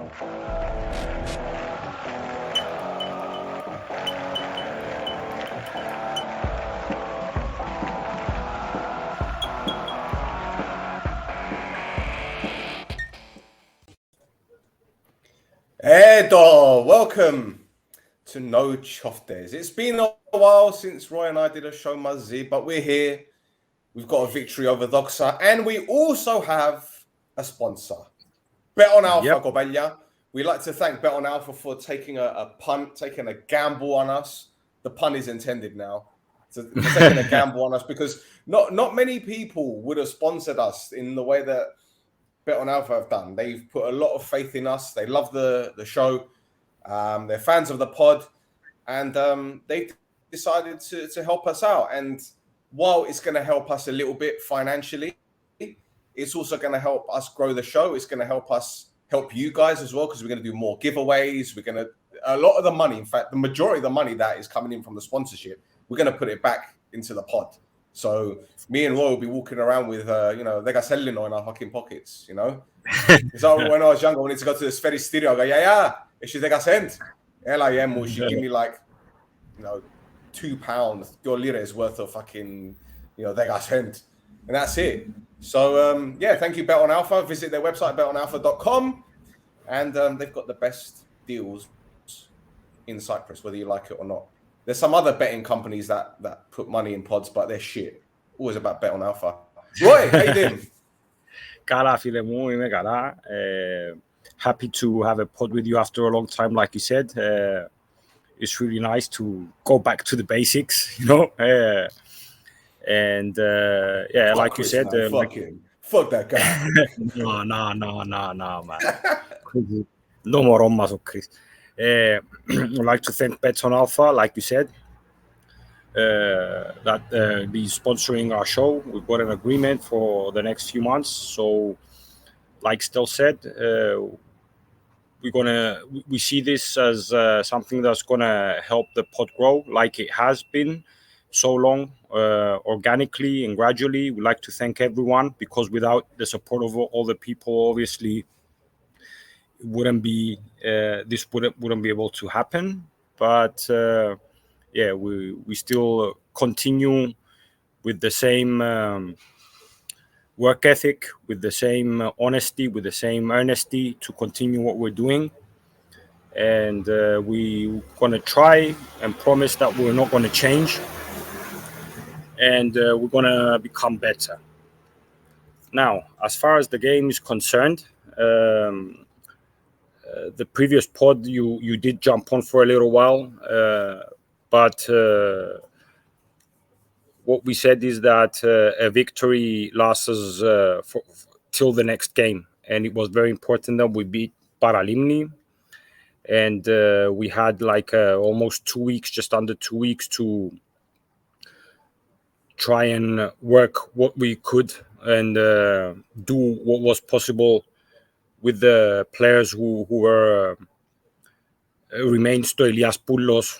Edo, welcome to No Choftes. It's been a while since Roy and I did a show Mazzi, but we're here. We've got a victory over Doxa, and we also have a sponsor, Bet on Alpha, Gobella. We'd like to thank Bet on Alpha for taking a punt, taking a gamble on us. The pun is intended now. For taking a gamble on us, because not many people would have sponsored us in the way that Bet on Alpha have done. They've put a lot of faith in us. They love the show. They're fans of the pod, and they decided to help us out. And while it's going to help us a little bit financially, it's also going to help us grow the show. It's going to help us help you guys as well, because we're going to do more giveaways. A lot of the money, in fact, the majority of the money that is coming in from the sponsorship, we're going to put it back into the pod. So me and Roy will be walking around with, Legaselino in our fucking pockets, you know? So when I was younger, I wanted to go to the Sferi studio. I go, yeah, it's just Legasend. LIM will she give me £2, your lira is worth of fucking, Legasend. And that's it. So, thank you, Bet on Alpha. Visit their website, betonalpha.com. And they've got the best deals in Cyprus, whether you like it or not. There's some other betting companies that put money in pods, but they're shit. Always about Bet on Alpha. Roy, how you doing? Καλά, φίλε μου, είμαι καλά. Happy to have a pod with you after a long time, like you said. It's really nice to go back to the basics, you know. Fuck like Chris, you said, man. Fuck that guy. no, man. No more on muscle, Chris. I'd like to thank Bet on Alpha, like you said, that be sponsoring our show. We've got an agreement for the next few months. So, like Stel said, we see this as something that's gonna help the pod grow, like it has been so long, organically and gradually. We'd like to thank everyone, because without the support of all the people, obviously, this wouldn't be able to happen. But we still continue with the same work ethic, with the same honesty, with the same earnesty to continue what we're doing. And we're going to try and promise that we're not going to change, and we're going to become better. Now, as far as the game is concerned, the previous pod, you did jump on for a little while, but what we said is that a victory lasts us till the next game, and it was very important that we beat Paralimni, and we had almost 2 weeks, just under 2 weeks, to try and work what we could and do what was possible with the players who were remained to Elias Poulos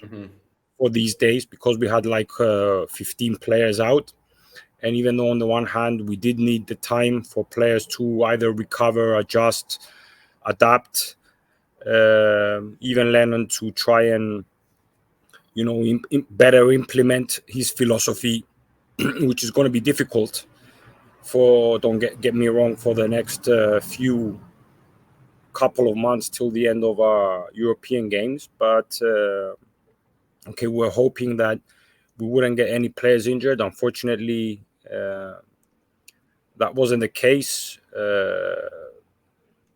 for these days, because we had 15 players out. And even though on the one hand we did need the time for players to either recover, adjust, adapt, even Lennon to try and better implement his philosophy, which is going to be difficult don't get me wrong, for the next few couple of months till the end of our European games. But we're hoping that we wouldn't get any players injured. Unfortunately, that wasn't the case.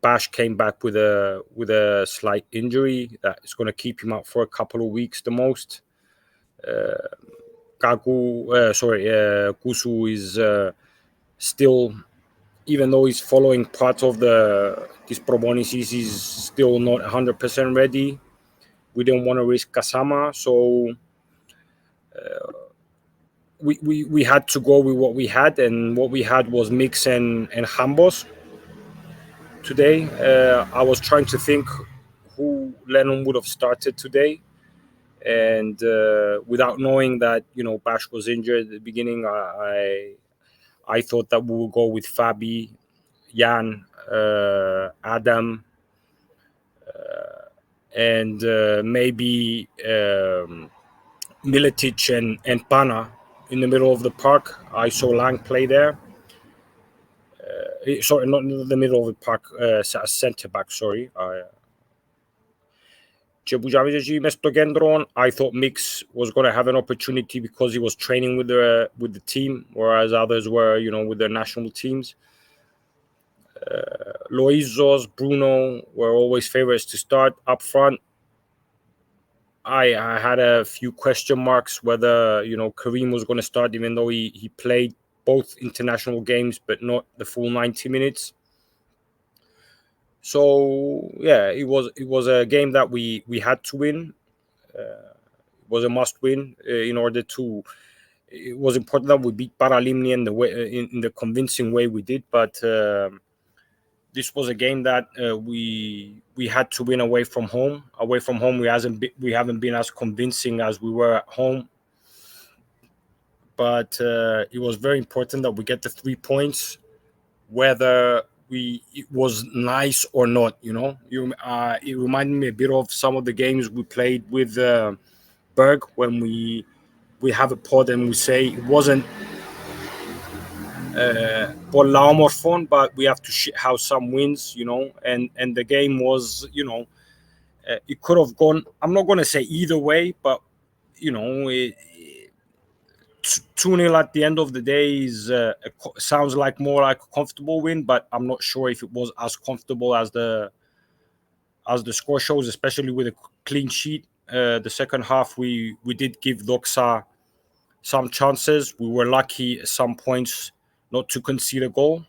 Bash came back with a slight injury that is going to keep him out for a couple of weeks the most. Kusu is still, even though he's following part of this Probonis, he's still not 100% ready. We don't want to risk Kasama, so we had to go with what we had, and what we had was Mix and Hambos today. I was trying to think who Lennon would have started today, and without knowing that Bash was injured at the beginning, I thought that we would go with Fabi, Jan, Adam, and maybe Miletic and Pana in the middle of the park. I saw Lang play there. Sorry, not in the middle of the park, centre back. Sorry. I thought Mix was going to have an opportunity because he was training with the team, whereas others were, with their national teams. Loizos, Bruno were always favorites to start up front. I had a few question marks whether Kareem was going to start, even though he played both international games, but not the full 90 minutes. So yeah, it was a game that we had to win. It was a must win in order to. It was important that we beat Paralimni in the way in the convincing way we did, but this was a game that we had to win away from home. Away from home, we haven't been as convincing as we were at home. But it was very important that we get the 3 points, whether it was nice or not. It reminded me a bit of some of the games we played with Berg when we have a pod and we say it wasn't Morfon, but we have to shithouse some wins, and the game was, it could have gone. I'm not going to say either way, but 2-0 at the end of the day sounds like more like a comfortable win, but I'm not sure if it was as comfortable as the score shows, especially with a clean sheet. The second half, we did give Doxa some chances. We were lucky at some points not to concede a goal,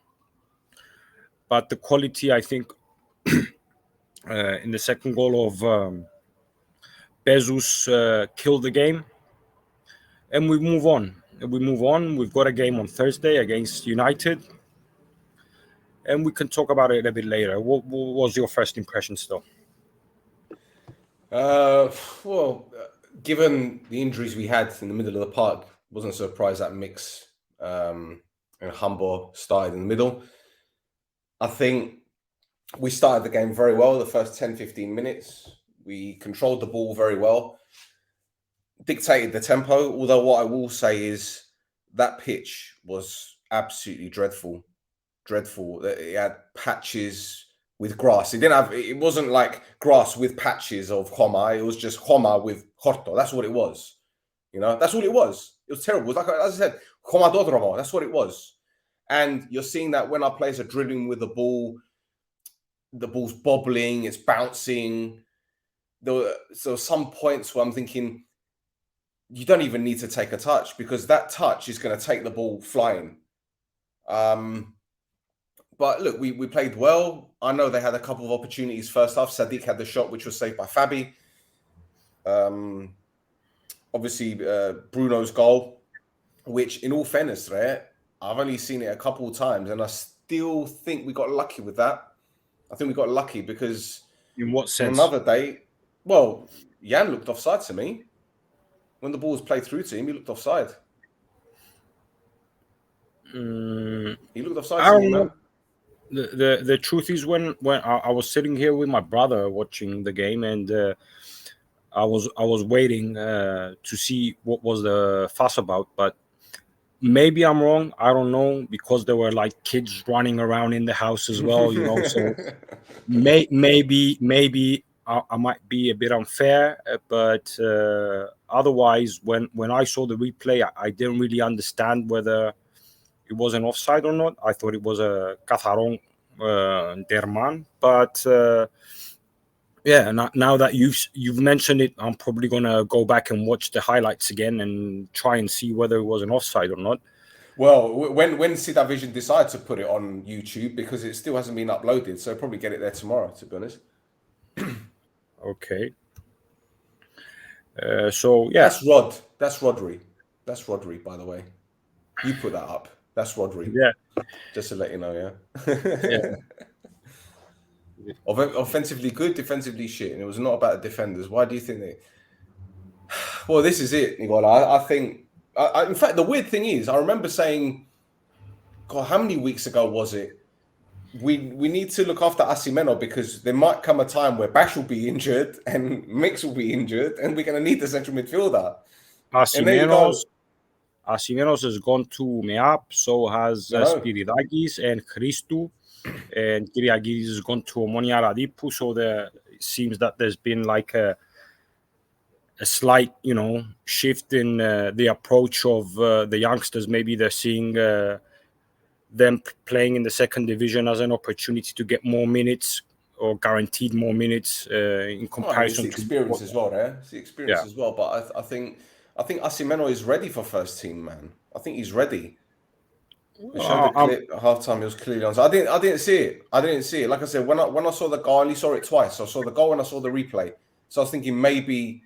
but the quality, I think, in the second goal of Bezos killed the game, and we move on. We've got a game on Thursday against United, and we can talk about it a bit later. What was your first impression, still? Given the injuries we had in the middle of the park, wasn't surprised that Mix and Humber started in the middle. I think we started the game very well the first 10-15 minutes. We controlled the ball very well, dictated the tempo, although what I will say is that pitch was absolutely dreadful. It had patches with grass. It wasn't like grass with patches of Homa. It was just Homa with Horto. That's what it was. That's all it was. It was terrible. It was like, as I said, Homa Dodromo. That's what it was. And you're seeing that when our players are dribbling with the ball's bobbling, it's bouncing. So some points where I'm thinking, you don't even need to take a touch because that touch is going to take the ball flying. But look, we played well. I know they had a couple of opportunities first half. Sadiq had the shot, which was saved by Fabi. Obviously, Bruno's goal, which in all fairness, right, I've only seen it a couple of times, and I still think we got lucky with that. I think we got lucky because in what sense? On another day, well, Jan looked offside to me. When the ball was played through to him, he looked offside. He looked offside to me, man. The truth is, when I was sitting here with my brother watching the game, and I was waiting to see what was the fuss about, but maybe I'm wrong. I don't know, because there were like kids running around in the house as well, So maybe I might be a bit unfair, but otherwise, when I saw the replay, I didn't really understand whether it was an offside or not. I thought it was a Catharon Derman, but yeah. Now that you've mentioned it, I'm probably gonna go back and watch the highlights again and try and see whether it was an offside or not. Well, when Sida Vision decide to put it on YouTube, because it still hasn't been uploaded, so probably get it there tomorrow, to be honest. Okay. So yeah, That's Rodri. That's Rodri, by the way. You put that up. That's Rodri. Yeah. Just to let you know, Yeah. Offensively good, defensively shit, and it was not about the defenders. Why do you think they? Well, this is it, Nicola. I think. In fact, the weird thing is, I remember saying, God, how many weeks ago was it? we need to look after Asimeno because there might come a time where Bash will be injured and Mix will be injured, and we're going to need the central midfielder. And there you go. Asimenos has gone to Meap, so has I know. Spiridakis and Christou, and Kyriakidis has gone to Omonoia Radipu. So it seems that there's been like a slight, shift in the approach of the youngsters. Maybe they're seeing them playing in the second division as an opportunity to get more minutes or guaranteed more minutes in comparison it's the to experience as well. There, it's the experience as well. But I think Asimeno is ready for first team, man. I think he's ready. They showed the clip at halftime. He was clearly on. So I didn't see it. I didn't see it. Like I said, when I saw the goal, I only saw it twice. I saw the goal and I saw the replay. So I was thinking maybe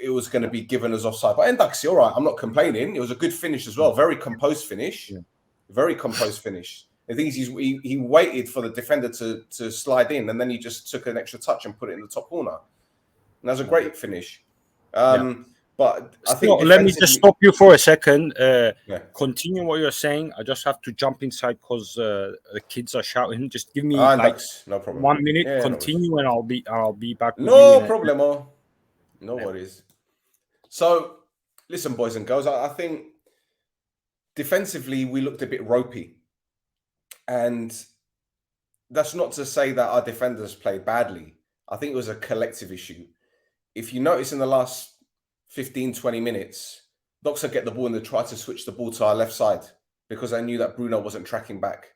it was going to be given as offside. But Endaxi, all right. I'm not complaining. It was a good finish as well. Very composed finish. Yeah. Very composed finish. The thing is, he waited for the defender to slide in, and then he just took an extra touch and put it in the top corner. And that was a great finish. But I think let me just stop you for a second. Continue what you're saying. I just have to jump inside because the kids are shouting. Just give me no problem. 1 minute. Yeah, continue, and I'll be back. No problemo. No worries. So, listen, boys and girls. I think defensively we looked a bit ropey, and that's not to say that our defenders played badly. I think it was a collective issue. If you notice in the last 15, 20 minutes, Doxa get the ball and they try to switch the ball to our left side because I knew that Bruno wasn't tracking back.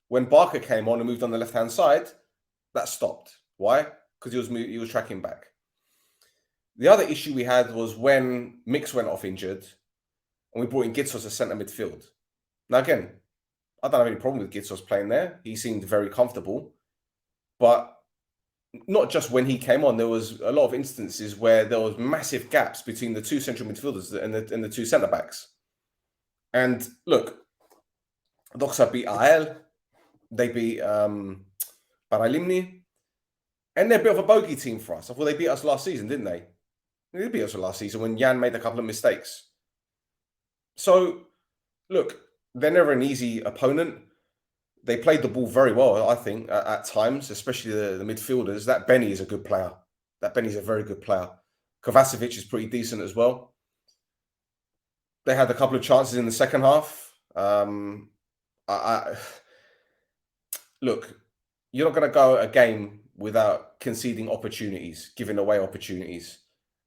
When Barker came on and moved on the left-hand side, that stopped. Why? Because he was tracking back. The other issue we had was when Mix went off injured and we brought in Gitsos as centre midfield. Now, again, I don't have any problem with Gitsos playing there. He seemed very comfortable. But not just when he came on, there was a lot of instances where there was massive gaps between the two central midfielders and the two centre backs. And look, Doxa beat AL, they beat Paralimni, and they're a bit of a bogey team for us. I thought they beat us last season, didn't they? They did beat us last season when Jan made a couple of mistakes. So, look, they're never an easy opponent. They played the ball very well, I think, at times, especially the midfielders. That Benny is a good player. That Benny's a very good player. Kovacevic is pretty decent as well. They had a couple of chances in the second half. Look, you're not going to go a game without conceding opportunities, giving away opportunities.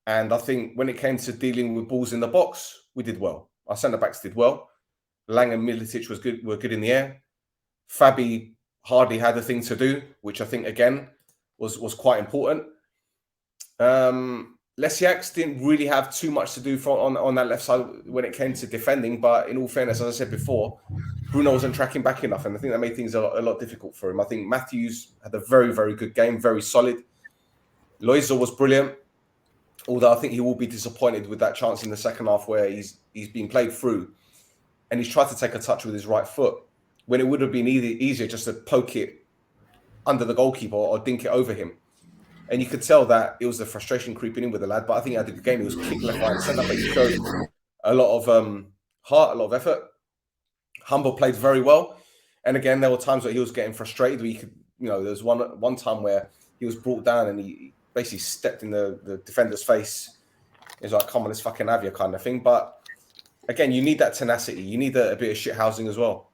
And I think when it came to dealing with balls in the box, we did well. Our centre-backs did well. Lang and Militic were good in the air. Fabi hardly had a thing to do, which I think, again, was quite important. Lesiaks didn't really have too much to do on that left side when it came to defending. But in all fairness, as I said before, Bruno wasn't tracking back enough. And I think that made things a lot difficult for him. I think Matthews had a very, very good game, very solid. Loizo was brilliant. Although I think he will be disappointed with that chance in the second half where he's been played through and he's tried to take a touch with his right foot when it would have been easier just to poke it under the goalkeeper or dink it over him. And you could tell that it was the frustration creeping in with the lad. But I think he had a good game. He was kicked left, right, and centre, but he showed a lot of heart, a lot of effort. Humble played very well. And again, there were times where he was getting frustrated. Where you could, there was one time where he was brought down and he basically stepped in the defender's face. He was like, come on, let's fucking have you kind of thing. But again, you need that tenacity. You need a bit of shit housing as well.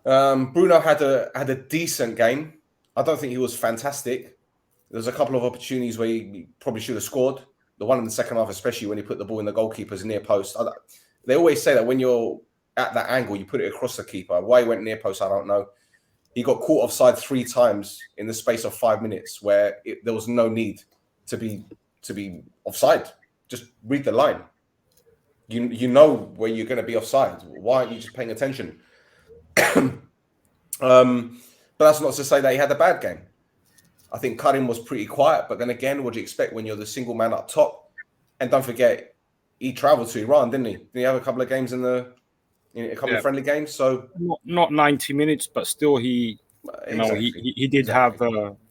Bruno had a decent game. I don't think he was fantastic. There's a couple of opportunities where he probably should have scored. The one in the second half, especially when he put the ball in the goalkeeper's near post. They always say that when you're at that angle, you put it across the keeper. Why he went near post, I don't know. He got caught offside 3 times in the space of 5 minutes where there was no need to be offside. Just read the line. You know where you're going to be offside. Why aren't you just paying attention? But that's not to say that he had a bad game. I think Karim was pretty quiet, but then again, what do you expect when you're the single man up top? And don't forget, he travelled to Iran, didn't he? Didn't he have a couple of games in a couple of friendly games? So not 90 minutes, but still he did have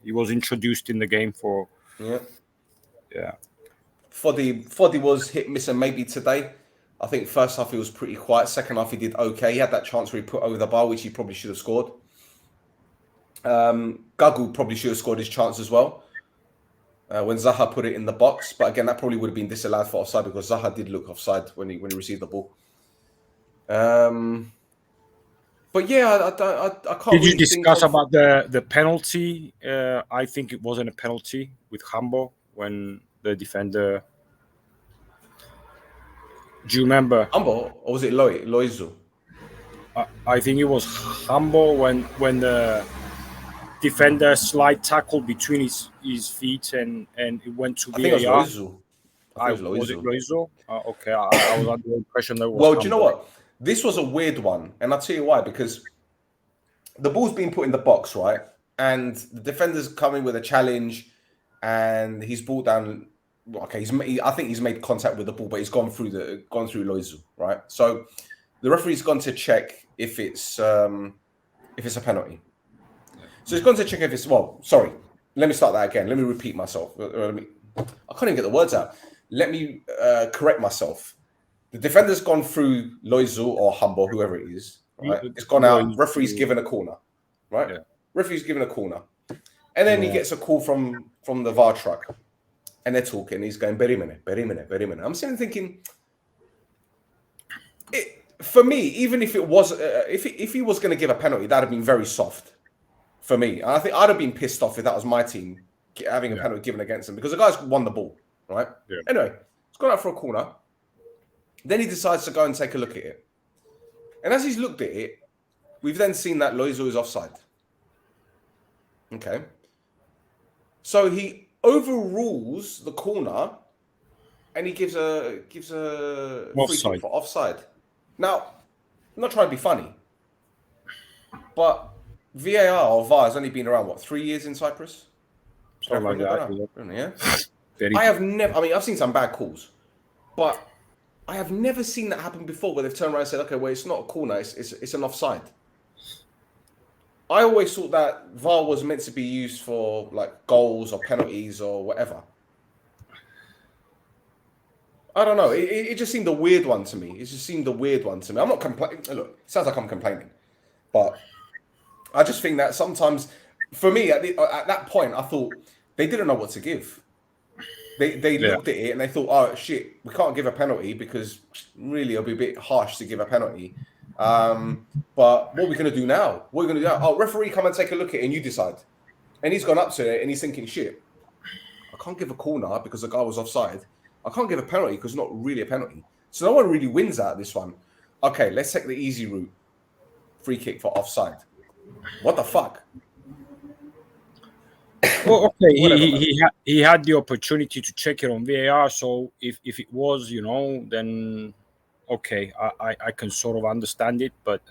he was introduced in the game for Foddy was hit, miss, and maybe today. I think first half he was pretty quiet. Second half he did okay. He had that chance where he put over the bar, which he probably should have scored. Gagu probably should have scored his chance as well when Zaha put it in the box. But again, that probably would have been disallowed for offside because Zaha did look offside when he received the ball. But yeah, I can't Did really you discuss think of... about the penalty? I think it wasn't a penalty with Hambo when the defender. Do you remember? Humble, or was it Loizu? I think it was Hambo when the defender slide tackle between his feet and it went to I think it was VAR. Loizu. I I think it was was it Loizu. Loizo? Okay, I was under the impression that it was Well, do you know Hambo. what? This was a weird one, and I'll tell you why. Because the ball's being put in the box, right? And the defender's coming with a challenge, and he's brought down. Okay, I think he's made contact with the ball, but he's gone through Loizu, right? So the referee's gone to check if it's a penalty. So he's gone to check if it's... Well, sorry. Let me start that again. Let me repeat myself. I can't even get the words out. Let me correct myself. The defender's gone through Loizu or Humble, whoever it is, right? It's gone out. Referee's given a corner, right? Yeah. Referee's given a corner. And then he gets a call from the VAR truck. And they're talking. He's going, Berimene. I'm sitting thinking... For me, even if it was... if he was going to give a penalty, that would have been very soft. For me, I think I'd have been pissed off if that was my team having a penalty given against them because the guy's won the ball, right? Yeah. Anyway, he's gone out for a corner. Then he decides to go and take a look at it. And as he's looked at it, we've then seen that Loizo is offside. Okay. So he overrules the corner and he gives a free kick for offside. Now, I'm not trying to be funny, but VAR or VAR has only been around, 3 years in Cyprus? Something like that. Yeah. I have never... I mean, I've seen some bad calls, but I have never seen that happen before where they've turned around and said, okay, well, it's not a corner, it's an offside. I always thought that VAR was meant to be used for, like, goals or penalties or whatever. I don't know. It just seemed a weird one to me. I'm not complaining. Look, it sounds like I'm complaining, but... I just think that sometimes, for me, at that point, I thought they didn't know what to give. They looked at it and they thought, oh, shit, we can't give a penalty because really it'll be a bit harsh to give a penalty. But what are we going to do now? Oh, referee, come and take a look at it and you decide. And he's gone up to it and he's thinking, shit, I can't give a corner because the guy was offside. I can't give a penalty because it's not really a penalty. So no one really wins out of this one. Okay, let's take the easy route. Free kick for offside. What the fuck? Well, okay, he had the opportunity to check it on VAR. So if it was, then okay, I can sort of understand it. But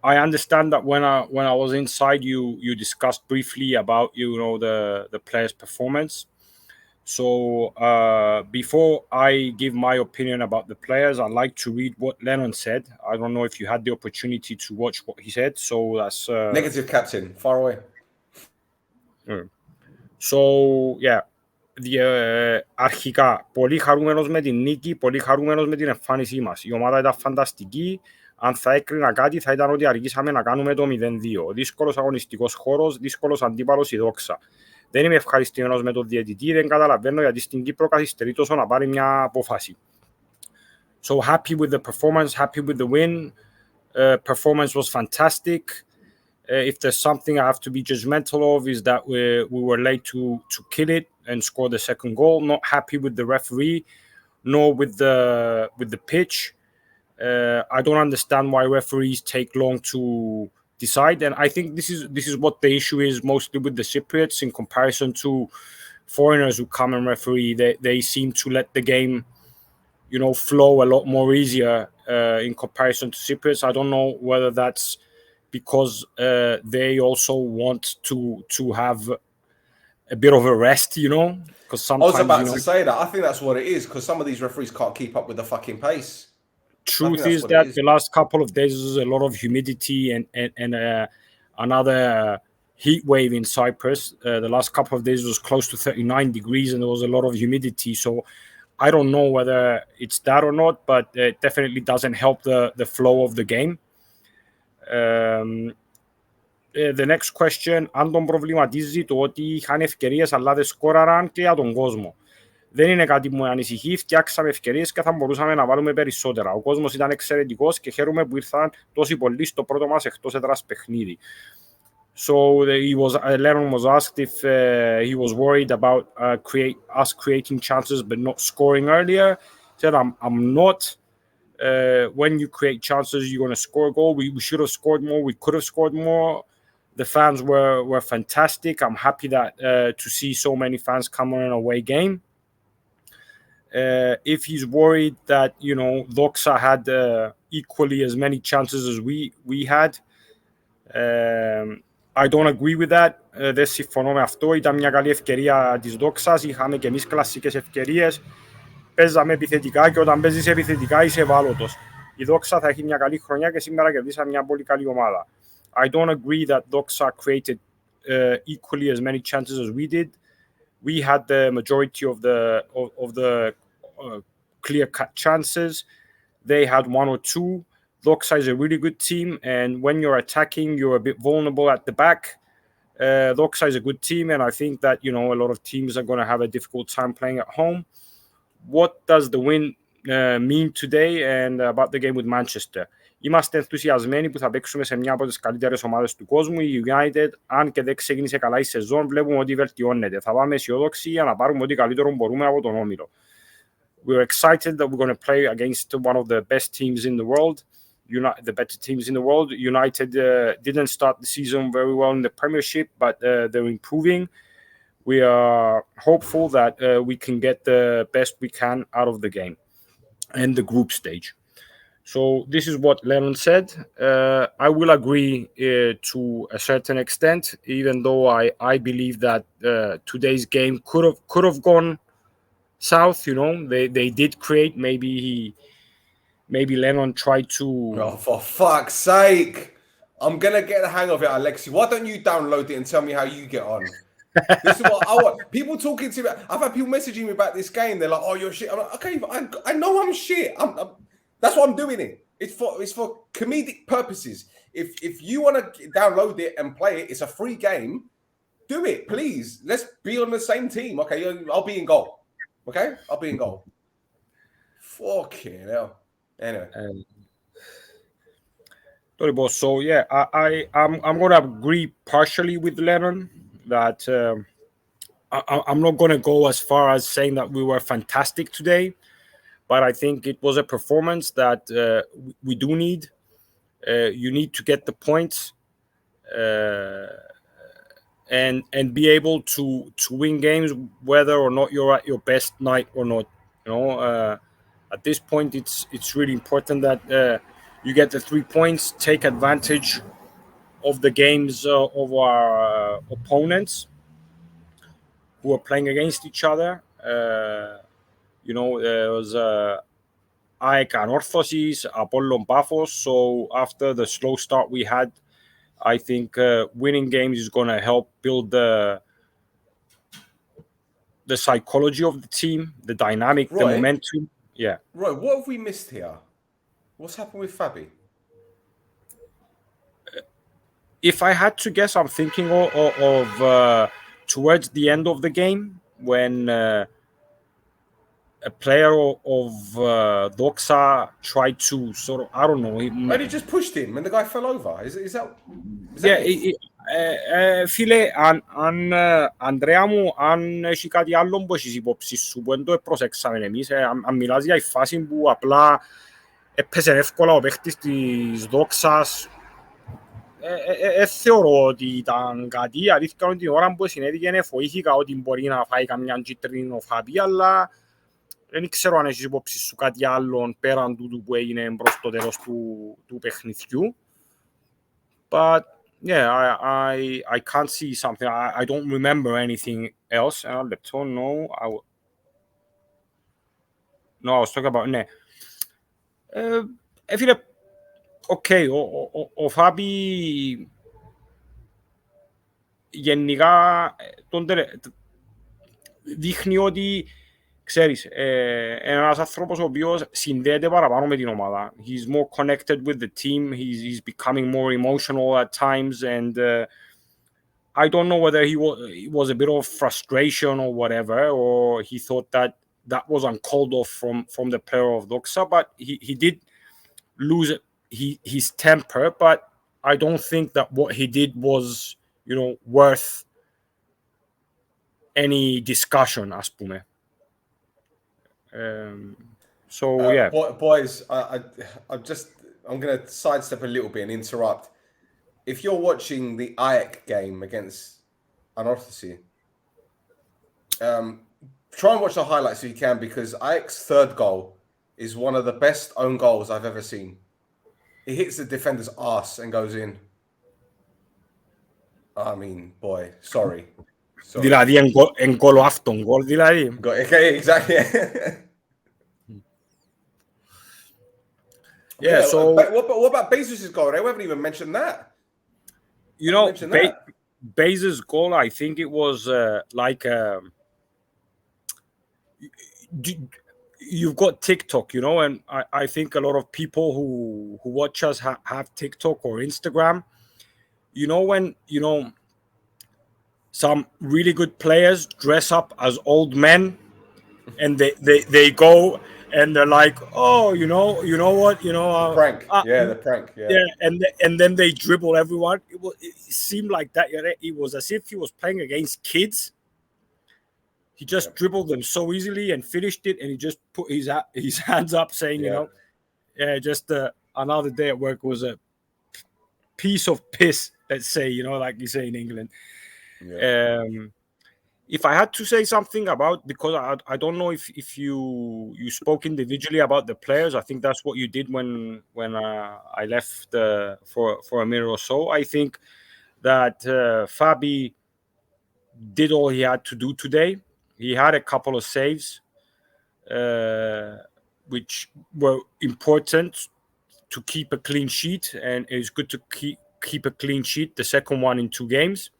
I understand that when I was inside, you discussed briefly about the player's performance. So before I give my opinion about the players, I'd like to read what Lennon said. I don't know if you had the opportunity to watch what he said. So that's negative, captain, far away. So yeah, αρχικά πολύ χαρούμενος με την νίκη, πολύ χαρούμενος με την εμφάνισή μας. Η ομάδα ήταν φανταστική. Αν θα έκρινα κάτι θα ήταν ότι αργήσαμε να κάνουμε το 0-2. Δύσκολος αγωνιστικός χώρος, δύσκολος αντίπαλος η Δόξα. Δεν είμαι ευχαριστημένος με τον διαιτητή, δεν καταλαβαίνω γιατί στην Κύπρο καθυστερεί τόσο να πάρει μια απόφαση. So happy with the performance, happy with the win. Performance was fantastic. If there's something I have to be judgmental of is that we were late to kill it and score the second goal. Not happy with the referee, nor with the pitch. I don't understand why referees take long to decide, and I think this is what the issue is mostly with the Cypriots in comparison to foreigners who come and referee. They seem to let the game, flow a lot more easier in comparison to Cypriots. I don't know whether that's because they also want to have a bit of a rest, because sometimes I was about to say that. I think that's what it is, because some of these referees can't keep up with the fucking pace. Truth is that the last couple of days was a lot of humidity and another heat wave in Cyprus. The last couple of days was close to 39 degrees and there was a lot of humidity. So I don't know whether it's that or not, but it definitely doesn't help the flow of the game. The next question, αν τον προβληματίζει το ότι είχαν ευκαιρίες αλλά δεν σκόραραν και για τον κόσμο. Δεν είναι κάτι που με ανησυχεί, φτιάξαμε ευκαιρίες και θα μπορούσαμε να βάλουμε περισσότερα. Ο κόσμος ήταν εξαιρετικός και χαίρομαι που ήρθαν τόσοι πολλοί στο πρώτο μας εκτός έδρας παιχνίδι. So Lennon was asked if he was worried about us creating chances but not scoring earlier. He said, I'm not. When you create chances, you're going to score a goal. We should have scored more. We could have scored more. The fans were fantastic. I'm happy that to see so many fans come on an away game. If he's worried that Doxa had equally as many chances as we had, I don't agree with that. Δεν συμφωνώ με αυτό. Ήταν μια καλή ευκαιρία της Doxas. Είχαμε και εμείς κλασσικές ευκαιρίες. Παίζαμε επιθετικά και όταν παίζεις επιθετικά είσαι ευάλωτος. Η Doxa θα έχει μια καλή χρονιά και σήμερα κερδίσαμε μια πολύ καλή ομάδα. I don't agree that Doxa created equally as many chances as we did. We had the majority of the clear-cut chances. They had one or two. Doxa is a really good team, and when you're attacking, you're a bit vulnerable at the back. Doxa is a good team, and I think that a lot of teams are going to have a difficult time playing at home. What does the win mean today and about the game with Manchester? Είμαστε ενθουσιασμένοι που θα παίξουμε σε μια από τις καλύτερες ομάδες του κόσμου. Η United, αν και δεν ξεκίνησε καλά η σεζόν, βλέπουμε ότι βελτιώνεται. Θα πάμε αισιόδοξοι για να πάρουμε ό,τι καλύτερο μπορούμε από τον όμιλο. We're excited that we're going to play against one of the best teams in the world, the better teams in the world. United didn't start the season very well in the Premiership, but they're improving. We are hopeful that we can get the best we can out of the game and the group stage. So this is what Lennon said. I will agree to a certain extent, even though I believe that today's game could have gone south. They did create. Maybe Lennon tried to. Oh, for fuck's sake! I'm gonna get the hang of it, Alexi. Why don't you download it and tell me how you get on? This is what I want. People talking to me. I've had people messaging me about this game. They're like, "Oh, you're shit." I'm like, "Okay, I know I'm shit. That's why I'm doing it. It's for comedic purposes. If you want to download it and play it, it's a free game. Do it, please. Let's be on the same team. Okay, I'll be in goal. Okay, I'll be in goal. Fucking hell. Anyway. So yeah, I'm gonna agree partially with Lennon that I'm not gonna go as far as saying that we were fantastic today, but I think it was a performance that we do need. You need to get the points and be able to win games whether or not you're at your best night or not. At this point, it's really important that you get the 3 points, take advantage of the games of our opponents who are playing against each other. There was AEK Anorthosis, Apollon Paphos. So after the slow start we had, I think winning games is going to help build the psychology of the team, the dynamic, the momentum. Yeah. Roy, what have we missed here? What's happened with Fabi? If I had to guess, I'm thinking of towards the end of the game when a player of Doxa tried to sort of, I don't know. He just pushed him and the guy fell over. Is that φίλε, Ανδρέα μου, αν έχει κάτι άλλο που έχεις υπόψη σου, που δεν το προσέξαμε εμείς, αν μιλάς για η φάση που απλά έπαιζε εύκολα ο παίχτης της Δόξας, θεωρώ ότι ήταν κάτι, αλήθεια ότι την ώρα που συνέβηκε φοήθηκα ότι μπορεί να φάει καμιά κίτρινη ο Φάμπη, αλλά δεν ξέρω αν έχεις υπόψη σου κάτι άλλο πέραν τούτου που έγινε προς το τέλος του παιχνιδιού. But yeah, I can't see something. I don't remember anything else. No, I was talking about. Ναι. Φίλε, ο Φάμπη γενικά δείχνει ότι Ξέρεις, ένας άνθρωπος ο οποίος συνδέεται παραπάνω με την ομάδα. He's more connected with the team. He's becoming more emotional at times, and I don't know whether it was a bit of frustration or whatever, or he thought that was uncalled off from the player of Doxa, but he did lose his temper, but I don't think that what he did was, worth any discussion, ας πούμε. So yeah. Boys, I'm going to sidestep a little bit and interrupt. If you're watching the Ajax game against Unorthodoxy, try and watch the highlights if you can, because Ajax's third goal is one of the best own goals I've ever seen. He hits the defender's ass and goes in. I mean, boy, sorry. Δηλαδή εν κόλο αυτόν γκολ, δηλαδή. Okay, exactly. Yeah, so what about Bezos' goal? They haven't even mentioned that. Bezos' goal, I think it was like you've got TikTok, and I think a lot of people who watch us have TikTok or Instagram. When some really good players dress up as old men, and they go and they're like, oh, what, prank, the prank, and then they dribble everyone. It seemed like that. It was as if he was playing against kids. He just dribbled them so easily and finished it, and he just put his hands up, saying, just another day at work was a piece of piss. Let's say, like you say in England. Yeah. If I had to say something about, because I don't know if you spoke individually about the players. I think that's what you did when I left for a minute or so. I think that Fabi did all he had to do today. He had a couple of saves, which were important to keep a clean sheet, and it's good to keep a clean sheet. The second one in 2 games.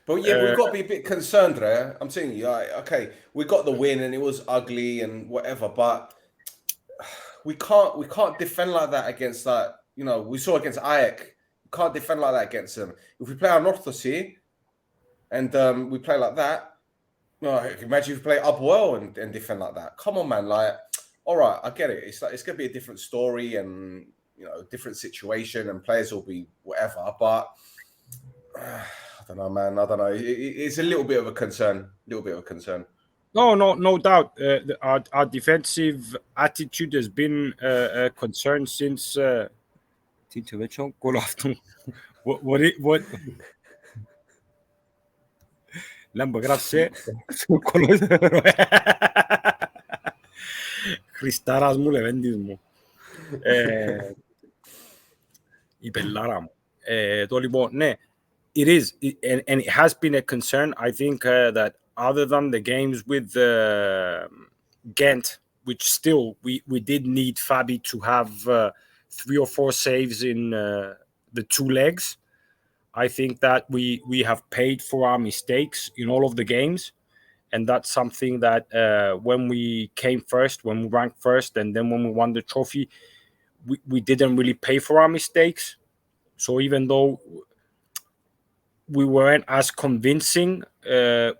But yeah, we've got to be a bit concerned there. I'm saying, okay, we got the win and it was ugly and whatever, but we can't defend like that against that. We saw against Ajax. We can't defend like that against them. If we play Unorthodoxy and we play like that, imagine if we play up well and defend like that. Come on, man. Like, all right, I get it. It's like it's gonna be a different story and different situation, and players will be whatever, but. I don't know, man. I don't know. It's a little bit of a concern. No doubt. Our defensive attitude has been a concern since. What? Lamba, grazie. Χριστάρας μου, λεβέντης μου. Η πελάρα μου. Το λοιπόν, ναι. It is, and it has been a concern. I think that other than the games with Ghent, which still we did need Fabi to have 3 or 4 saves in the 2 legs. I think that we have paid for our mistakes in all of the games, and that's something that when we came first, when we ranked first, and then when we won the trophy, we didn't really pay for our mistakes. So even though we weren't as convincing,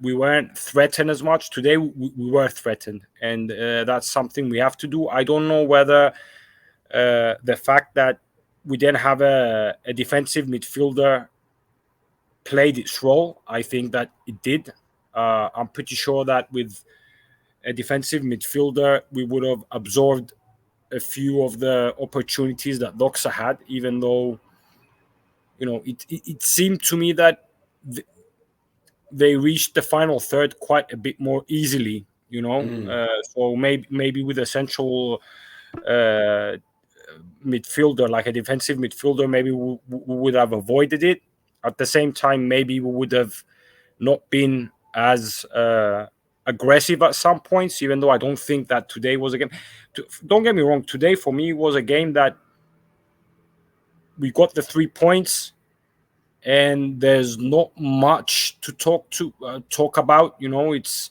we weren't threatened as much. Today we were threatened, and that's something we have to do. I don't know whether the fact that we didn't have a defensive midfielder played its role. I think that it did. I'm pretty sure that with a defensive midfielder, we would have absorbed a few of the opportunities that Doxa had, even though it seemed to me that they reached the final third quite a bit more easily, so maybe with a central midfielder, like a defensive midfielder, maybe we would have avoided it. At the same time, maybe we would have not been as aggressive at some points, even though I don't think that today was a game. Don't get me wrong, today for me was a game that we got the 3 points, and there's not much to talk about. It's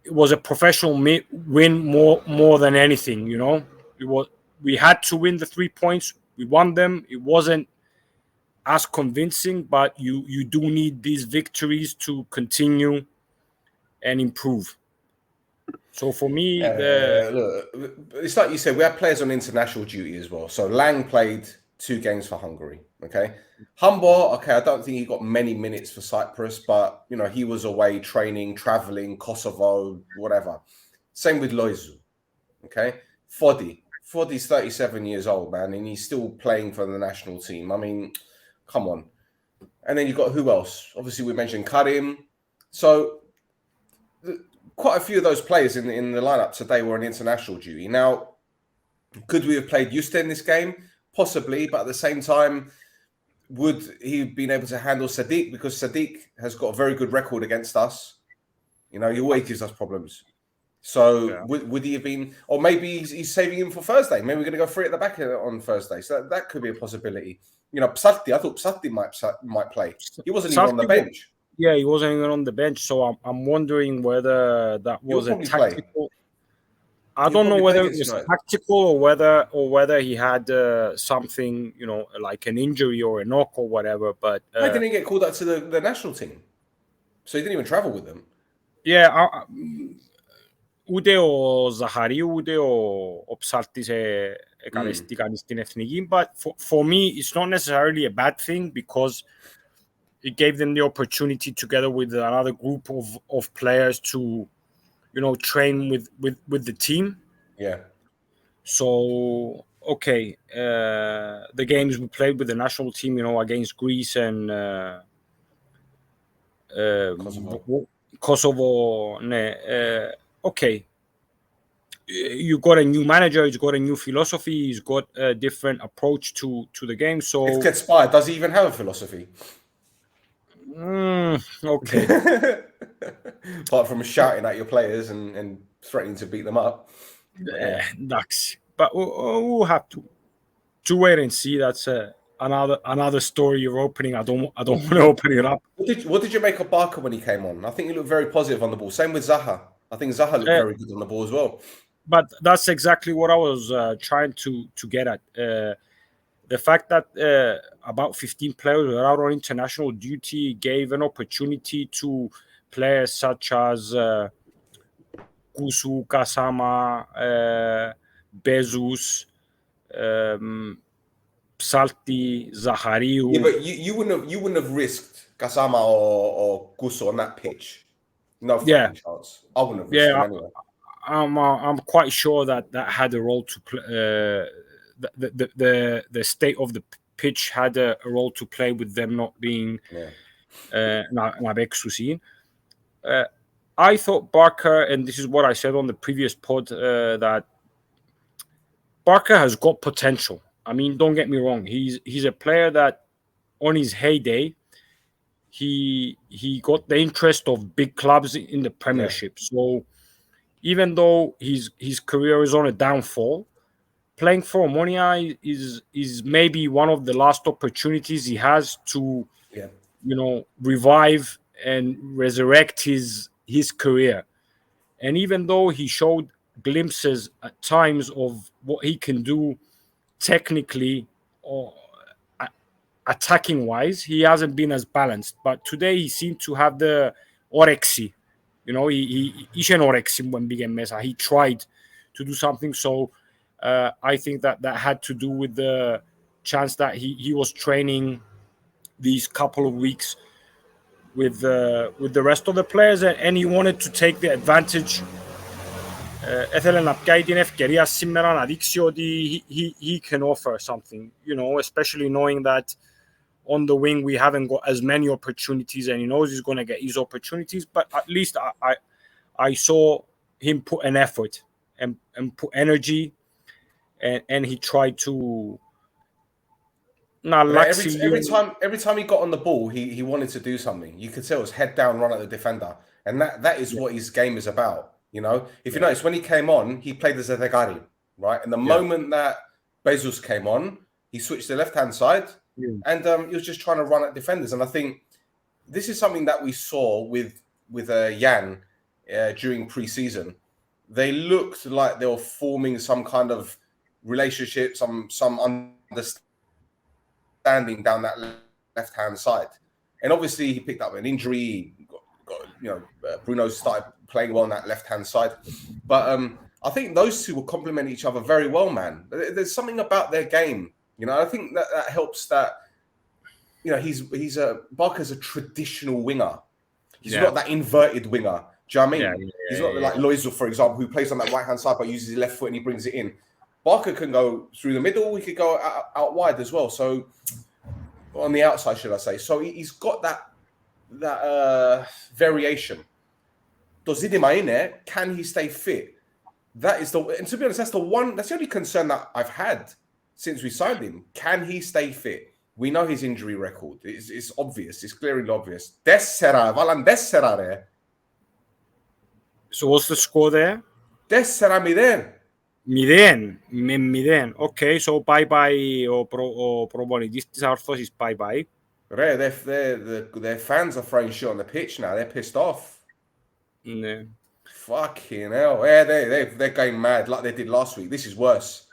it was a professional win more than anything. We had to win the 3 points. We won them. It wasn't as convincing, but you do need these victories to continue and improve. So for me, look, it's like you said, we have players on international duty as well. So Lang played 2 games for Hungary. Okay, Humber. Okay, I don't think he got many minutes for Cyprus, but he was away training, traveling, Kosovo, whatever. Same with Loizu. Okay, Foddy's 37 years old, man, and he's still playing for the national team. I mean, come on. And then you've got who else? Obviously, we mentioned Karim. So quite a few of those players in the lineup today were on international duty. Now, could we have played Juste in this game? Possibly, but at the same time, would he have been able to handle Sadiq? Because Sadiq has got a very good record against us. He always gives us problems. So Yeah. would he have been, or maybe he's saving him for Thursday. Maybe we're going to go 3 at the back on Thursday. So that could be a possibility. Psatti, I thought Psatti might play. He wasn't even on the bench. Yeah, he wasn't even on the bench. So I'm wondering whether that was a tactical. I don't know whether it was tactical or whether he had something, like an injury or a knock or whatever. But why didn't he get called up to the national team? So he didn't even travel with them. Yeah, ούτε ο Ζαχαρίου ούτε ο Ψάρτης εκαλεστεί κανείς στην εθνική. But for me, it's not necessarily a bad thing because it gave them the opportunity together with another group of players to, train with the team. Yeah. So, okay, the games we played with the national team, against Greece and Kosovo, okay. You got a new manager, he's got a new philosophy, he's got a different approach to the game. So it gets inspired. Does he even have a philosophy? Okay. Apart from shouting at your players and threatening to beat them up. Ducks. But we'll have to wait and see. That's another story you're opening. I don't want to open it up. What did you make of Barker when he came on? I think he looked very positive on the ball. Same with Zaha. I think Zaha looked very good on the ball as well. But that's exactly what I was trying to get at. The fact that about 15 players were out on international duty gave an opportunity to players such as Kusu, Kasama, Bezus, Psalti, Zahariu. Yeah, but you wouldn't have risked Kasama or Kusu on that pitch. No fucking chance. I wouldn't have risked him anyway. I'm quite sure that had a role to play. The state of the pitch had a role to play with them not being I thought Barker, and this is what I said on the previous pod, that Barker has got potential. I mean, don't get me wrong. He's a player that on his heyday, he got the interest of big clubs in the Premiership. Yeah. So even though his career is on a downfall, playing for Omonoia is maybe one of the last opportunities he has to, revive and resurrect his career. And even though he showed glimpses at times of what he can do technically or attacking wise, he hasn't been as balanced. But today he seemed to have the orexy. He when began Mesa. He tried to do something. So I think that had to do with the chance that he was training these couple of weeks with the rest of the players, and he wanted to take the advantage. Έθελε να πιάει την ευκαιρία σήμερα να δείξει ότι he can offer something, especially knowing that on the wing we haven't got as many opportunities, and he knows he's going to get his opportunities, but at least I saw him put an effort and put energy, and he tried to every time he got on the ball, he wanted to do something. You could tell it was head down, run at the defender, and that is what his game is about. If you notice, when he came on, he played as a Degari, right? And the moment that Bezos came on, he switched to the left-hand side, and he was just trying to run at defenders. And I think this is something that we saw with Jan during pre-season, they looked like they were forming some kind of relationship, some understanding down that left-hand side. And obviously, he picked up an injury. Bruno started playing well on that left-hand side. But I think those two will complement each other very well, man. There's something about their game. I think that helps that, Barker's a traditional winger. He's not that inverted winger. Do you know what I mean? He's not like Loizo, for example, who plays on that right-hand side but uses his left foot and he brings it in. Barker can go through the middle. He could go out wide as well. So on the outside, should I say? So he's got that variation. Does Idimaine, can he stay fit? And to be honest, that's the only concern that I've had since we signed him. Can he stay fit? We know his injury record. It's obvious. It's glaringly obvious. Desserare. So what's the score there? Desserare Miden. Okay, so bye-bye or probably this is our first is bye-bye. Their fans are throwing shit on the pitch now. They're pissed off. Yeah. Fucking hell. Yeah, they're going mad like they did last week. This is worse.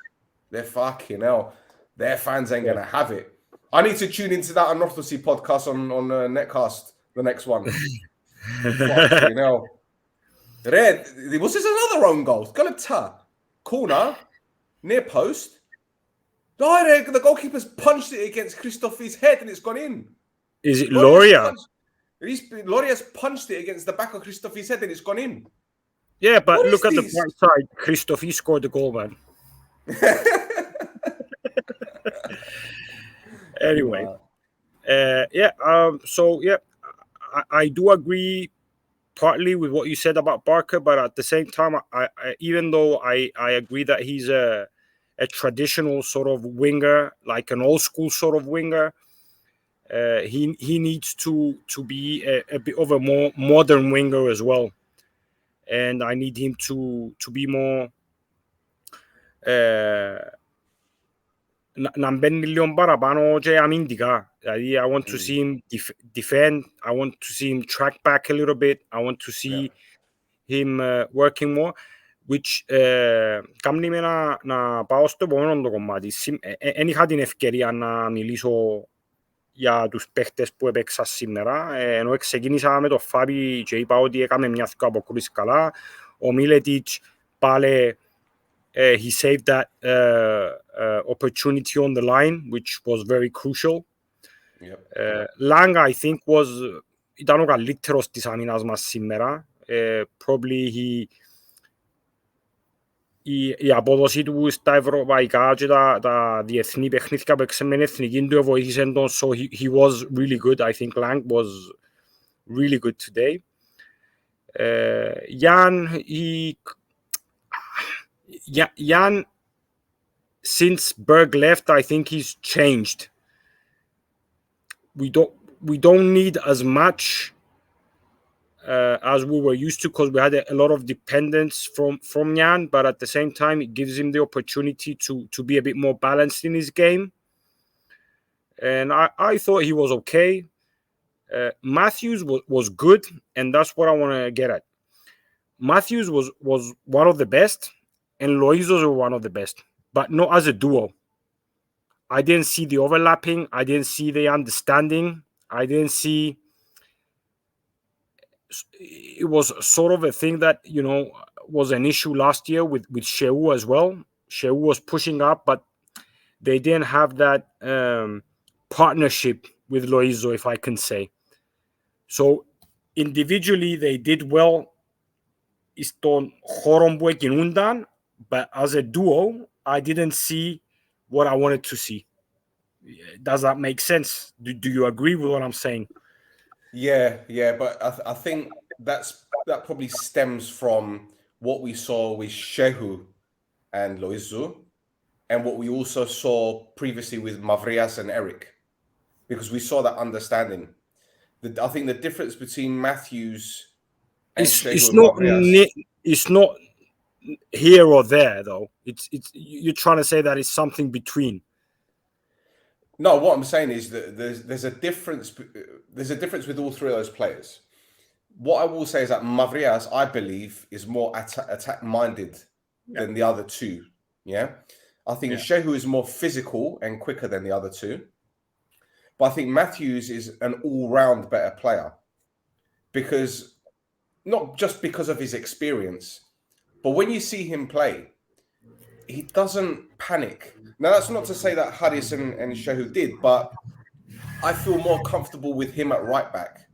They're fucking hell. Their fans ain't going to have it. I need to tune into that Anorthodoxy podcast on Netcast, the next one. Fucking hell. Was this another own goal? Galata. Corner. Near post. The goalkeeper's punched it against Christophe's head and it's gone in. Is it Loria? Loria's punched it against the back of Christophe's head and it's gone in. Yeah, but look at the front side. Christophe scored the goal, man. Anyway, I do agree partly with what you said about Barker, but at the same time, I even though I agree that he's a traditional sort of winger, like an old school sort of winger, he needs to be a bit of a more modern winger as well, and I need him to be more. I want to see him defend. I want to see him track back a little bit. I want to see him working more. Which κάνει με να πάω στο επόμενο κομμάτι. Εν είχα την ευκαιρία να μιλήσω για τους παίχτες που έπαιξαν σήμερα. Ενώ ξεκίνησα με το Φάμπι και είπα ότι έκαμε μια αποκρούσεις καλά. Ο Μίλετιτς πάλι he saved that opportunity on the line, which was very crucial. Lang, I think, ήταν ο καλύτερος της άμυνας μας σήμερα. Probably η απόδοση του στα ευρωπαϊκά και τα διεθνή παιχνίδια που έξε με την εθνική του βοήθησε τον, so he was really good. I think Lang was really good today. Jan, since Berg left, I think he's changed. We don't need as much as we were used to, because we had a lot of dependence from Jan, but at the same time, it gives him the opportunity to be a bit more balanced in his game. And I thought he was okay. Matthews was good, and that's what I want to get at. Matthews was one of the best, and Loizos were one of the best, but not as a duo. I didn't see the overlapping. I didn't see the understanding. I didn't see... It was sort of a thing that, was an issue last year with Sheu as well. Sheu was pushing up, but they didn't have that partnership with Loizo, if I can say. So individually, they did well. But as a duo, I didn't see what I wanted to see. Does that make sense? Do you agree with what I'm saying? Yeah, but I think that probably stems from what we saw with Shehu and Loizu, and what we also saw previously with Mavrias and Eric, because we saw that understanding. I think the difference between Matthews and Shehu and Mavrias... It's not here or there, though. It's you're trying to say that it's something between. No, what I'm saying is that there's a difference. There's a difference with all three of those players. What I will say is that Mavrias, I believe, is more attack-minded than the other two. Yeah, I think Shehu is more physical and quicker than the other two. But I think Matthews is an all-round better player because not just because of his experience, but when you see him play, he doesn't panic. Now, that's not to say that Haris and Shehu did, but I feel more comfortable with him at right back.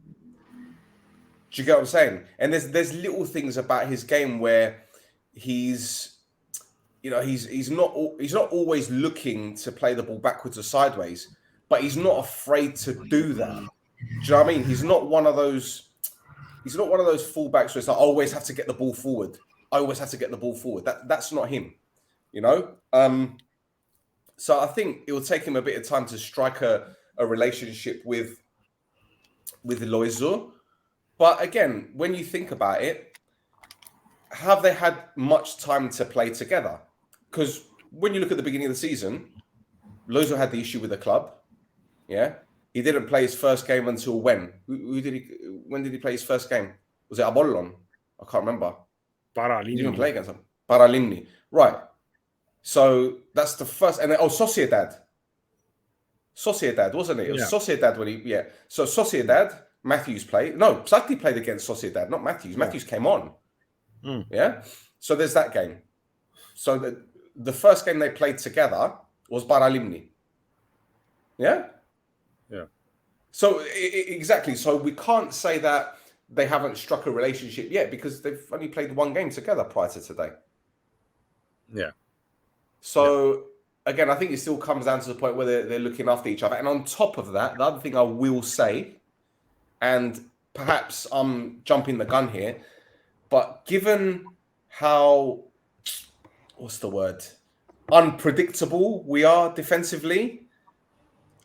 Do you get what I'm saying? And there's little things about his game where he's not always looking to play the ball backwards or sideways, but he's not afraid to do that. Do you know what I mean? He's not one of those fullbacks where it's like, I always have to get the ball forward. That's not him, you know? So I think it will take him a bit of time to strike a relationship with Loizo. But again, when you think about it, have they had much time to play together? Because when you look at the beginning of the season, Loizo had the issue with the club. Yeah. He didn't play his first game until when? When did he play his first game? Was it Apollon? I can't remember. Paralimni. He didn't play against him. Paralimni. Right. So that's the first. And then, Sociedad, wasn't it? It was Sociedad when he, So Sociedad, Matthews played. No, Sakti played against Sociedad, not Matthews. Matthews came on. Yeah. So there's that game. So the first game they played together was Paralimni. Yeah. Yeah. So exactly. So we can't say that they haven't struck a relationship yet because they've only played one game together prior to today. Yeah. So again, I think it still comes down to the point where they're looking after each other. And on top of that, the other thing I will say, and perhaps I'm jumping the gun here, but given how, unpredictable we are defensively,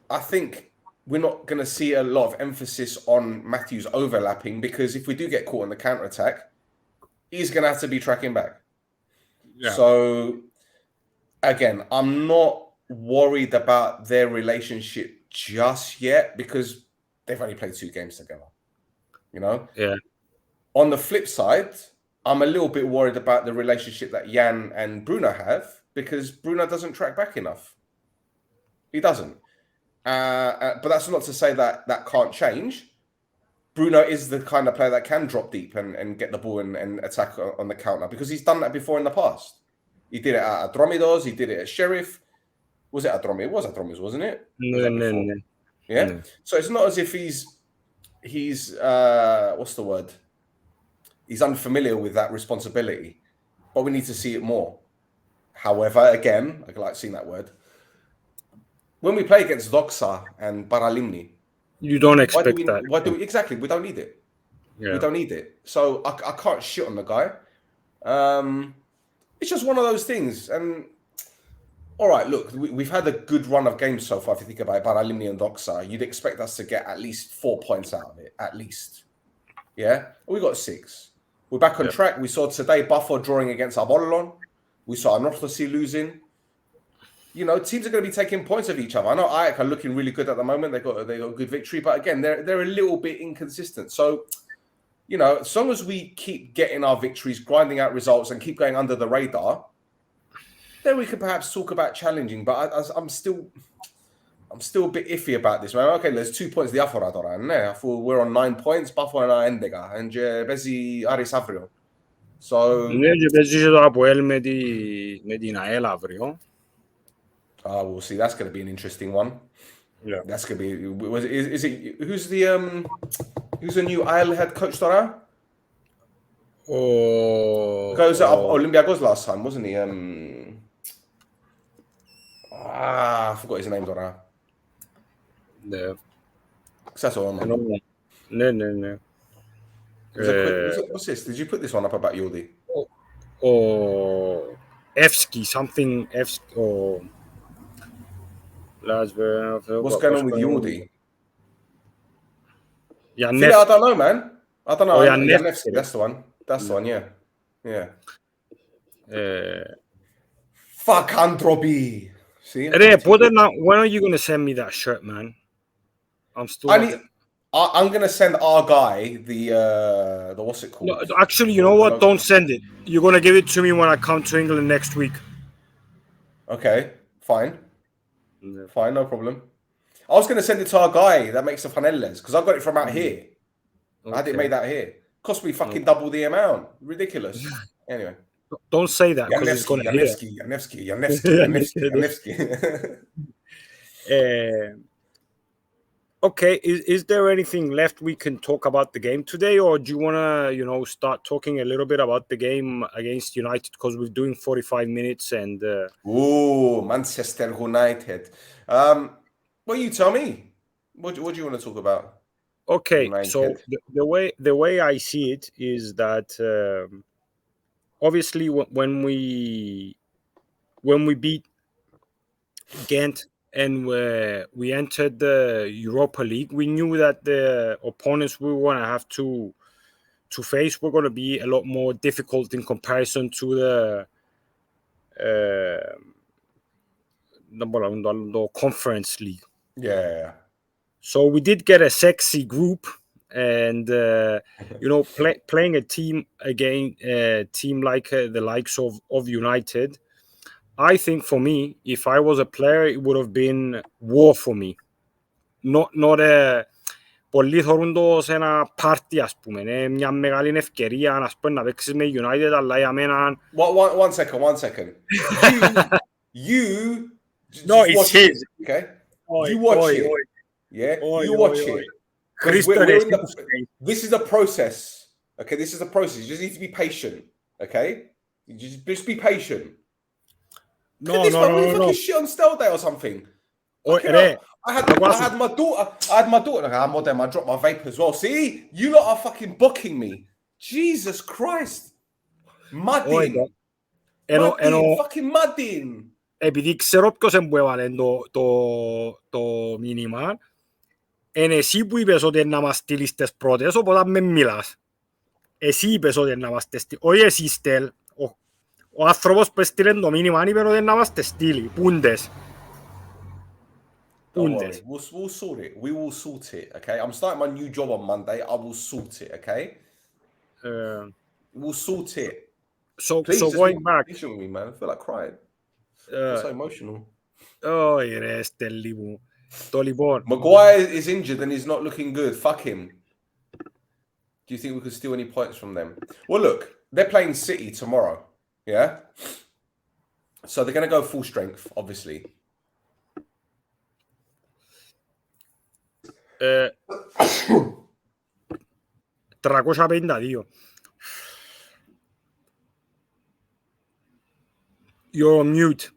I think we're not going to see a lot of emphasis on Matthews overlapping because if we do get caught in the counter-attack, he's going to have to be tracking back. Yeah. So, again, I'm not worried about their relationship just yet because they've only played 2 games together. You know? Yeah. On the flip side, I'm a little bit worried about the relationship that Jan and Bruno have because Bruno doesn't track back enough. He doesn't. But that's not to say that can't change. Bruno is the kind of player that can drop deep and get the ball and attack on the counter because he's done that before in the past. He did it at Adromidos. He did it at Sheriff. Was it Adromidos? It was Adromidos, wasn't it? No. Yeah. No. So it's not as if he's what's the word? He's unfamiliar with that responsibility, but we need to see it more. However, again, I like seeing that word. When we play against Doxa and Paralimni, you don't expect that. Exactly, we don't need it. Yeah. We don't need it. So I can't shit on the guy. It's just one of those things. And all right, look, we've had a good run of games so far. If you think about it, Paralimni and Doxa, you'd expect us to get at least 4 points out of it, at least. Yeah, we got 6. We're back on track. We saw today Buffalo drawing against Apollon. We saw Anorthosi losing. You know, teams are going to be taking points of each other. I know Ajax are looking really good at the moment. They got a good victory, but again, they're a little bit inconsistent. So, you know, as long as we keep getting our victories, grinding out results, and keep going under the radar, then we could perhaps talk about challenging. But I'm still a bit iffy about this, man. Okay, there's 2 points the Aforadora. I thought we're on 9 points. Buffalo and Endega and Bezi Aris Avrio. So. We'll see. That's going to be an interesting one. Yeah, that's going to be. Is it? Who's the new Isle head coach? Dora? Goes at Olympiacos last time, wasn't he? I forgot his name. Dora. Yeah. That's all. No. What's this? Did you put this one up about Yordi? Evsky something. Evsky. What's going on with Yordi? Yeah, I don't know, man. I don't know. Oh, Nevsky, that's the one. That's the one, yeah. Fuck Androby. See? When are you going to send me that shirt, man? I'm still... I'm going to send our guy the what's it No, called? actually, you The know what? local. Don't send it. You're gonna give it to me when I come to England next week. Okay, fine, Yeah. fine, no problem. I was going to send it to our guy that makes the paneles because I got it from out here. I had it Okay. made out here. Cost me No. fucking double the amount. Ridiculous. Anyway, Don't say that because it's Yanevsky, gonna hear. Yanevsky, Yanevsky, Yanevsky, Yanevsky, Yanevsky. Uh, okay. Is there anything left we can talk about the game today, or do you wanna, start talking a little bit about the game against United because we're doing 45 minutes and. Ooh, Manchester United. Well, you tell me. What do you want to talk about? Okay, so United. the way I see it is that obviously when we beat Ghent and we entered the Europa League, we knew that the opponents we were going to have to face were going to be a lot more difficult in comparison to uh, the Conference League. Yeah. So we did get a sexy group, and playing a team again, a team like the likes of United. I think for me, if I was a player, it would have been war for me. Not a πολύ θωρούν σε ένα πάρτι, ας πούμε. Είναι μια μεγάλη ευκαιρία, ας πούμε, να παίξεις με United, αλλά για μένα... One second, 1 second. You No, just it's watch it, his. okay? Oi, You watch oi, it, oi, yeah. oi, You oi, watch oi. it because Christian we're is in the. insane. This is the process, okay? This is the process. You just need to be patient, okay? You just be patient. Look at No, this no, man. no, What are you no, fucking no. shit on Stel Day or something? Oi, Fucking re, hell. I had my daughter. I'm on them. I dropped my vape as well. See, you lot are fucking booking me. Jesus Christ, oi, mudding, ενώ, fucking mudding. επειδή ξέρω ποιος εμπουέβαλε το μήνυμα, είναι εσύ που είπες ότι να μας στείλεις τις πρώτες, οπότε με μιλάς. Εσύ είπες ότι να μας τις στείλεις. Όχι εσύ, Στέλ. Ο άνθρωπος που έστειλε το μήνυμα είπε ότι να μας τις στείλει. Πούντες. Don't worry. Πούντες. We'll sort it. We will sort it. Okay. I'm starting my new job on Monday. I will sort it. Okay. We'll sort it. So Please just be going back. patient with me, man. I feel like crying. I'm so emotional. Όχι ρε Στέλι μου. Το λοιπόν. Maguire is injured and he's not looking good. Fuck him. Do you think we could steal any points from them? Well, look, they're playing City tomorrow. Yeah. So they're going to go full strength, obviously. 352. You're on mute.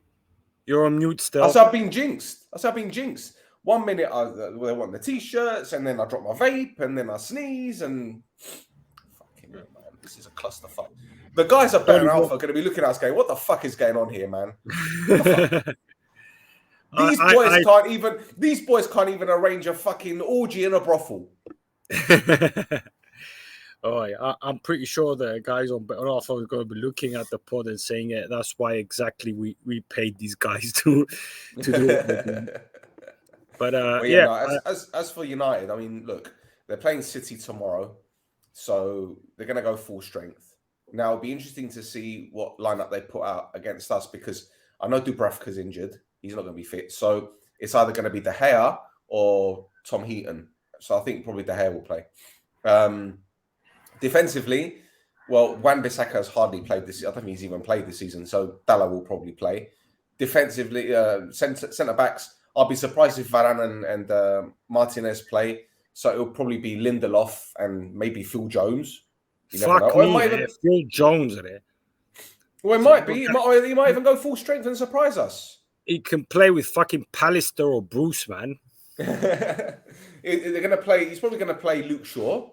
You're on mute still. That's how I've been jinxed. 1 minute they want the t-shirts, and then I drop my vape, and then I sneeze, and fucking hell, man, this is a clusterfuck. The guys at Better Alpha are going to be looking at us going, "What the fuck is going on here, man? What the fuck?" These boys can't even arrange a fucking orgy in a brothel. Oh, yeah. I'm pretty sure the guys on Better Alpha are going to be looking at the pod and saying it. That's why exactly we paid these guys to do it. But yeah, no, as for United, I mean, look, they're playing City tomorrow, so they're going to go full strength. Now, it'll be interesting to see what lineup they put out against us because I know Dubravka's injured. He's not going to be fit. So it's either going to be De Gea or Tom Heaton. So I think probably De Gea will play. Defensively, well, Wan-Bissaka has hardly played this. I don't think he's even played this season. So Dalla will probably play. Defensively, centre backs, I'll be surprised if Varane and Martinez play. So it'll probably be Lindelof and maybe Phil Jones. You never know. Fuck me, Phil Jones. Well, it might be. He might even go full strength and surprise us. He can play with fucking Pallister or Bruce, man. They're going to play. He's probably going to play Luke Shaw.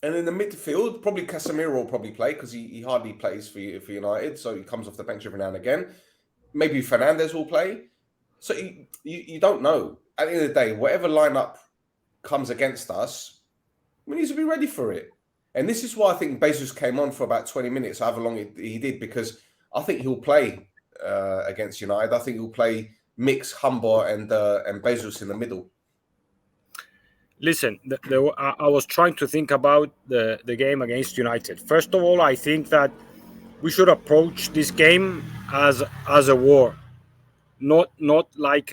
And in the midfield, probably Casemiro will probably play because he hardly plays for United. So he comes off the bench every now and again. Maybe Fernandes will play. So you don't know. At the end of the day, whatever lineup comes against us, we need to be ready for it. And this is why I think Bezos came on for about 20 minutes, however long he did, because I think he'll play against United. I think he'll play Mix, Humber, and Bezos in the middle. Listen, I was trying to think about the game against United. First of all, I think that we should approach this game as a war, not like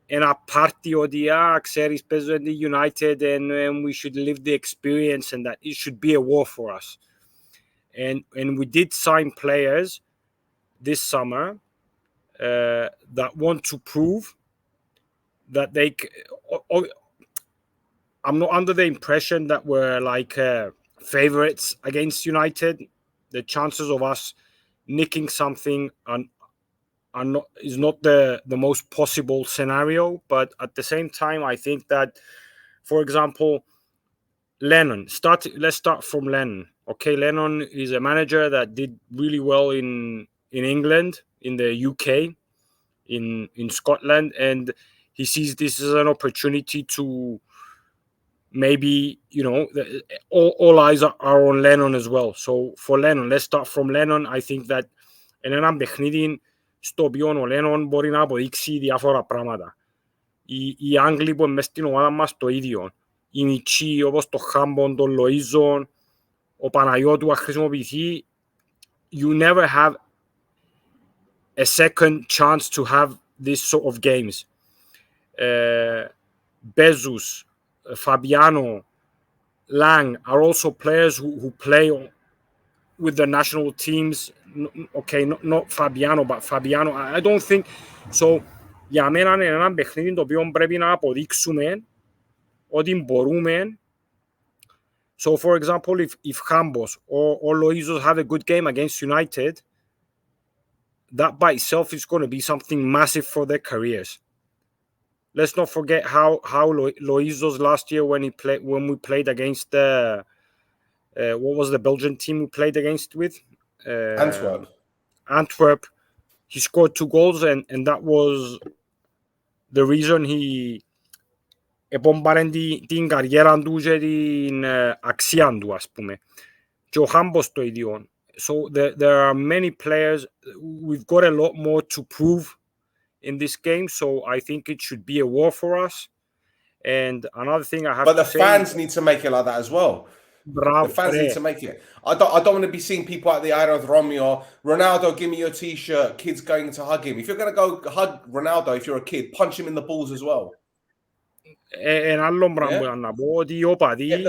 ένα party οδιά, ξέρεις, παίζονται United and we should live the experience and that it should be a war for us. And we did sign players this summer that want to prove that they. I'm not under the impression that we're like favorites against United. The chances of us nicking something is not the most possible scenario. But at the same time, I think that, for example, let's start from Lennon. Okay, Lennon is a manager that did really well in England, in the UK, in Scotland, and he sees this as an opportunity to maybe, all eyes are on Lennon as well. So for Lennon, let's start from Lennon. I think that έναν παιχνίδι στο οποίο ο Lennon μπορεί να αποδείξει διάφορα πράγματα. Οι Άγγλοι που είναι μες στην ομάδα μας το ίδιο. Οι Μιτσί όπως το Χάμπον, τον Λοΐζον, ο Παναγιώτου αν χρησιμοποιηθεί, you never have a second chance to have this sort of games. Bezos, Fabiano, Lang are also players who play with the national teams. Okay, not Fabiano, but Fabiano. I don't think so. Για μένα είναι ένα παιχνίδι το οποίο πρέπει να αποδείξουμε ότι μπορούμε. So, for example, if Campos or Loizos have a good game against United, that by itself is going to be something massive for their careers. Let's not forget how Loizos last year when we played against the what was the Belgian team we played against with? Antwerp. He scored 2 goals and that was the reason he επόμπαρε την καριέρα του και την αξία του, ας πούμε. Και ο Χάμπος το ίδιο. So there are many players. We've got a lot more to prove in this game, so I think it should be a war for us. And another thing I have to say... But the fans need to make it like that as well. Bravo, the fans need to make it. I don't want to be seeing people at the aerodrome or Ronaldo, give me your T-shirt, kids going to hug him. If you're going to go hug Ronaldo, if you're a kid, punch him in the balls as well. Get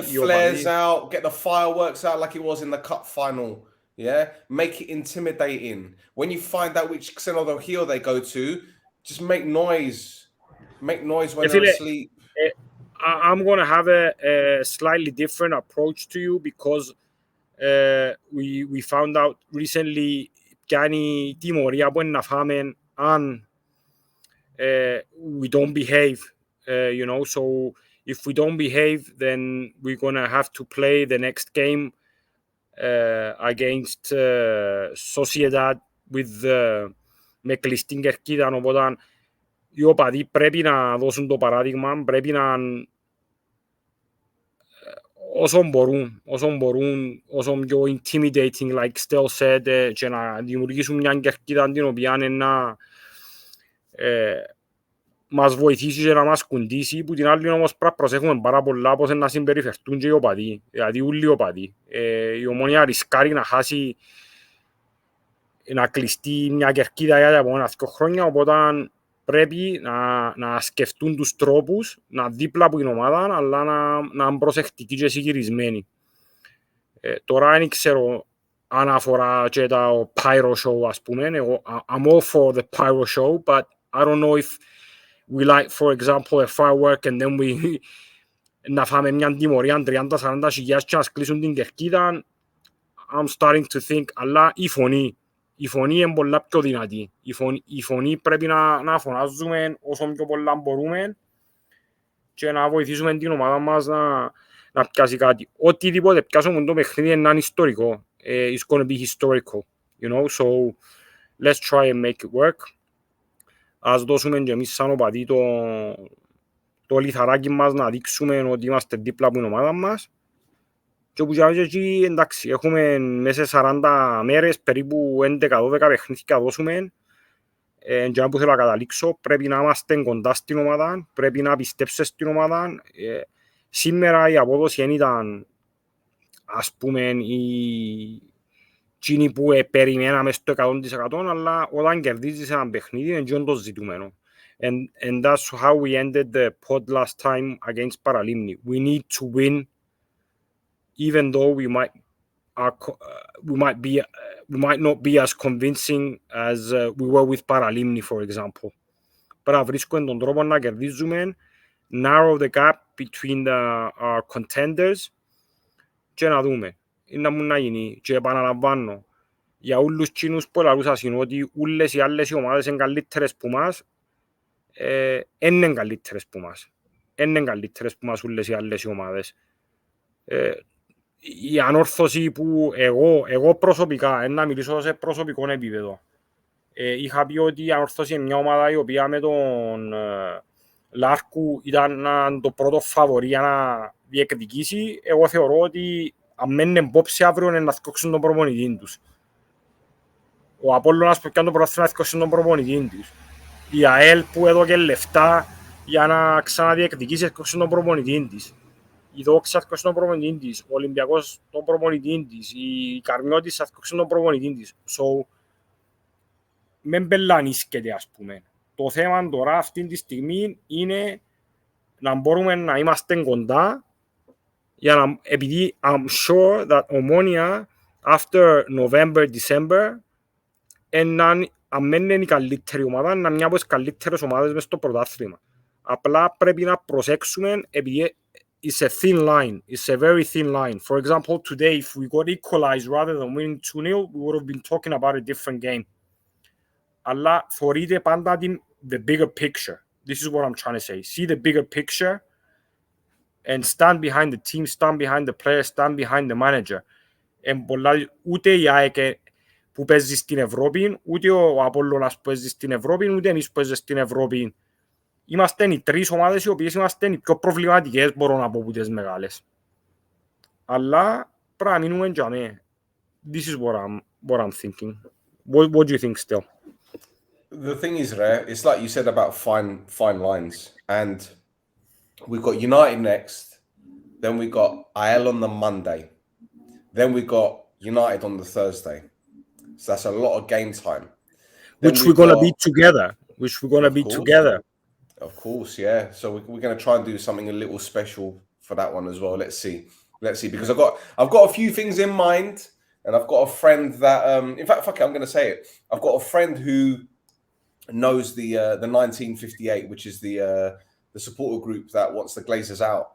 the flares out, get the fireworks out like it was in the cup final. Yeah, make it intimidating. When you find out which Xeno the heel they go to, just make noise. Make noise when they're asleep. I'm going to have a slightly different approach to you because we found out recently κάνει τιμωρία που να φάμε αν we don't behave. So if we don't behave, then we're going to have to play the next game against Sociedad with με κλειστή κερκίδα, οπότε οι οπαδοί πρέπει να δώσουν το παράδειγμα, πρέπει να όσο μπορούν, όσο πιο intimidating, like Stel said, και να δημιουργήσουν μια κερκίδα την οποία να μας βοηθήσει και να μας κουντήσει, που την άλλη όμως πρέπει να προσέχουμε πάρα πολλά πώς να συμπεριφερθούν και οι οπαδοί, δηλαδή όλοι οι οπαδοί. Η Ομόνια ρισκάρει να χάσει, να κλειστεί μια κερκίδα για τα επόμενα 2 χρόνια, οπότε πρέπει να σκεφτούν τους τρόπους, να δίπλα από την ομάδα, αλλά να είναι προσεκτικοί και συγκυρισμένοι. Τώρα δεν ξέρω αν αφορά και το pyro show, ας πούμε. I'm all for the pyro show, but I don't know if we like, for example, a firework and then we να φάμε μια τιμωρία 30-40 χιλιάς και να κλείσουν την κερκίδα. I'm starting to think, αλλά η φωνή είναι πολλά πιο δυνατή. Η φωνή πρέπει να φωνάζουμε όσο πιο πολλά μπορούμε και να βοηθήσουμε την ομάδα μας να πιάσει κάτι. Οτιδήποτε πιάσουμε το παιχνίδι είναι ιστορικό. It's going to be historical, so let's try and make it work. Ας δώσουμε και εμείς σαν οπαδοί το λιθαράκι μας να δείξουμε ότι είμαστε δίπλα από την ομάδα μας. Και που εκεί, εντάξει, έχουμε μέσα σε 40 μέρες περίπου 11-12 παιχνίδια δώσουμε για που θέλω να καταλήξω, πρέπει να είμαστε κοντά στην ομάδα, πρέπει να πιστέψετε στην ομάδα. Σήμερα η απόδοση δεν ήταν, ας πούμε, εκείνοι που περιμέναμε στο 100%, αλλά όταν κερδίζεις ένα παιχνίδι, είναι το ζητούμενο. And that's how we ended the pod last time against Paralimni. We need to win, even though we might not be as convincing as we were with Paralimni, for example. Πρέπει να βρίσκουμε τον τρόπο να κερδίζουμε, narrow the gap between our contenders και να δούμε. Είναι να γίνει. Και επαναλαμβάνω, για όλους εκείνους που λαλούσαν ότι όλες οι άλλες οι ομάδες είναι καλύτερες που μας, είναι καλύτερες που μας. Είναι καλύτερες που μας όλες οι άλλες οι ομάδες. Η ανόρθωση που εγώ προσωπικά, να μιλήσω σε προσωπικό επίπεδο, είχα πει ότι η ανόρθωση είναι μια ομάδα η οποία με τον Λάρκου ήταν το πρώτο φαβορί για να διεκδικήσει. Εγώ θεωρώ ότι αν μένουν μπόψη αύριο να θυκώξουν τον προπονητή τους. Ο Απόλλωνας που πιάνε το πρωτάθλημα να θυκώξουν τον προπονητή τους. Η ΑΕΛ που έδωκε λεφτά για να ξαναδιεκδικήσει θυκώξουν τον προπονητή της. Η Δόξα θυκώξουν τον προπονητή της. Ο Ολυμπιακός τον προπονητή της. Η Καρμιώτης θυκώξουν τον προπονητή της. So, μεν μπελανίσκεται, ας πούμε. Το θέμα τώρα αυτή τη στιγμή είναι να μπορούμε να είμαστε κοντά, επειδή I'm sure that Omonoia after November, December αν μένει είναι η καλύτερη ομάδα, να μια από τις καλύτερες ομάδες μες στο πρωτάθλημα. Απλά πρέπει να προσέξουμε, επειδή it's a thin line, it's a very thin line. For example, today if we got equalized rather than winning 2-0, we would have been talking about a different game. Αλλά θεωρείτε πάντα the bigger picture. This is what I'm trying to say. See the bigger picture and stand behind the team, stand behind the players, stand behind the manager. Ούτε η ΑΕΚ που παίζει στην Ευρώπη, ούτε ο Απόλλωνας που παίζει στην Ευρώπη, ούτε εμείς που παίζει στην Ευρώπη. Είμαστε οι τρεις ομάδες οι οποίες είμαστε οι πιο προβληματικές, μπορώ να πω, από τις μεγάλες. Αλλά πρέπει να μείνουμε για μέ. This is what I'm thinking. What do you think, Stel? The thing is, Ray, it's like you said about fine lines. And we've got United next. Then we got AEL on the Monday. Then we got United on the Thursday. So that's a lot of game time. Which we're going to be together. Of course, yeah. So we're going to try and do something a little special for that one as well. Let's see. Because I've got a few things in mind. And I've got a friend that, in fact, fuck it, I'm going to say it. I've got a friend who knows the 1958, which is the supporter group that wants the Glazers out.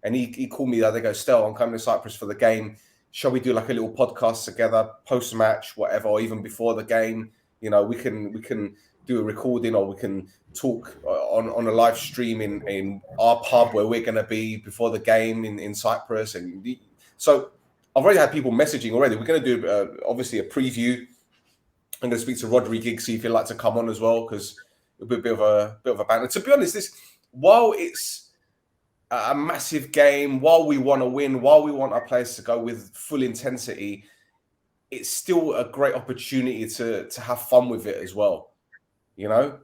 And he called me the other day, goes, Stel, I'm coming to Cyprus for the game. Shall we do like a little podcast together, post-match, whatever, or even before the game? You know, we can do a recording, or we can talk on a live stream in our pub where we're going to be before the game in Cyprus. And so I've already had people messaging already. We're going to do obviously a preview. I'm going to speak to Rodri Giggs, see if he'd like to come on as well, because it'll be a bit of a banter. To be honest, while it's a massive game, while we want to win, while we want our players to go with full intensity, it's still a great opportunity to have fun with it as well. You know,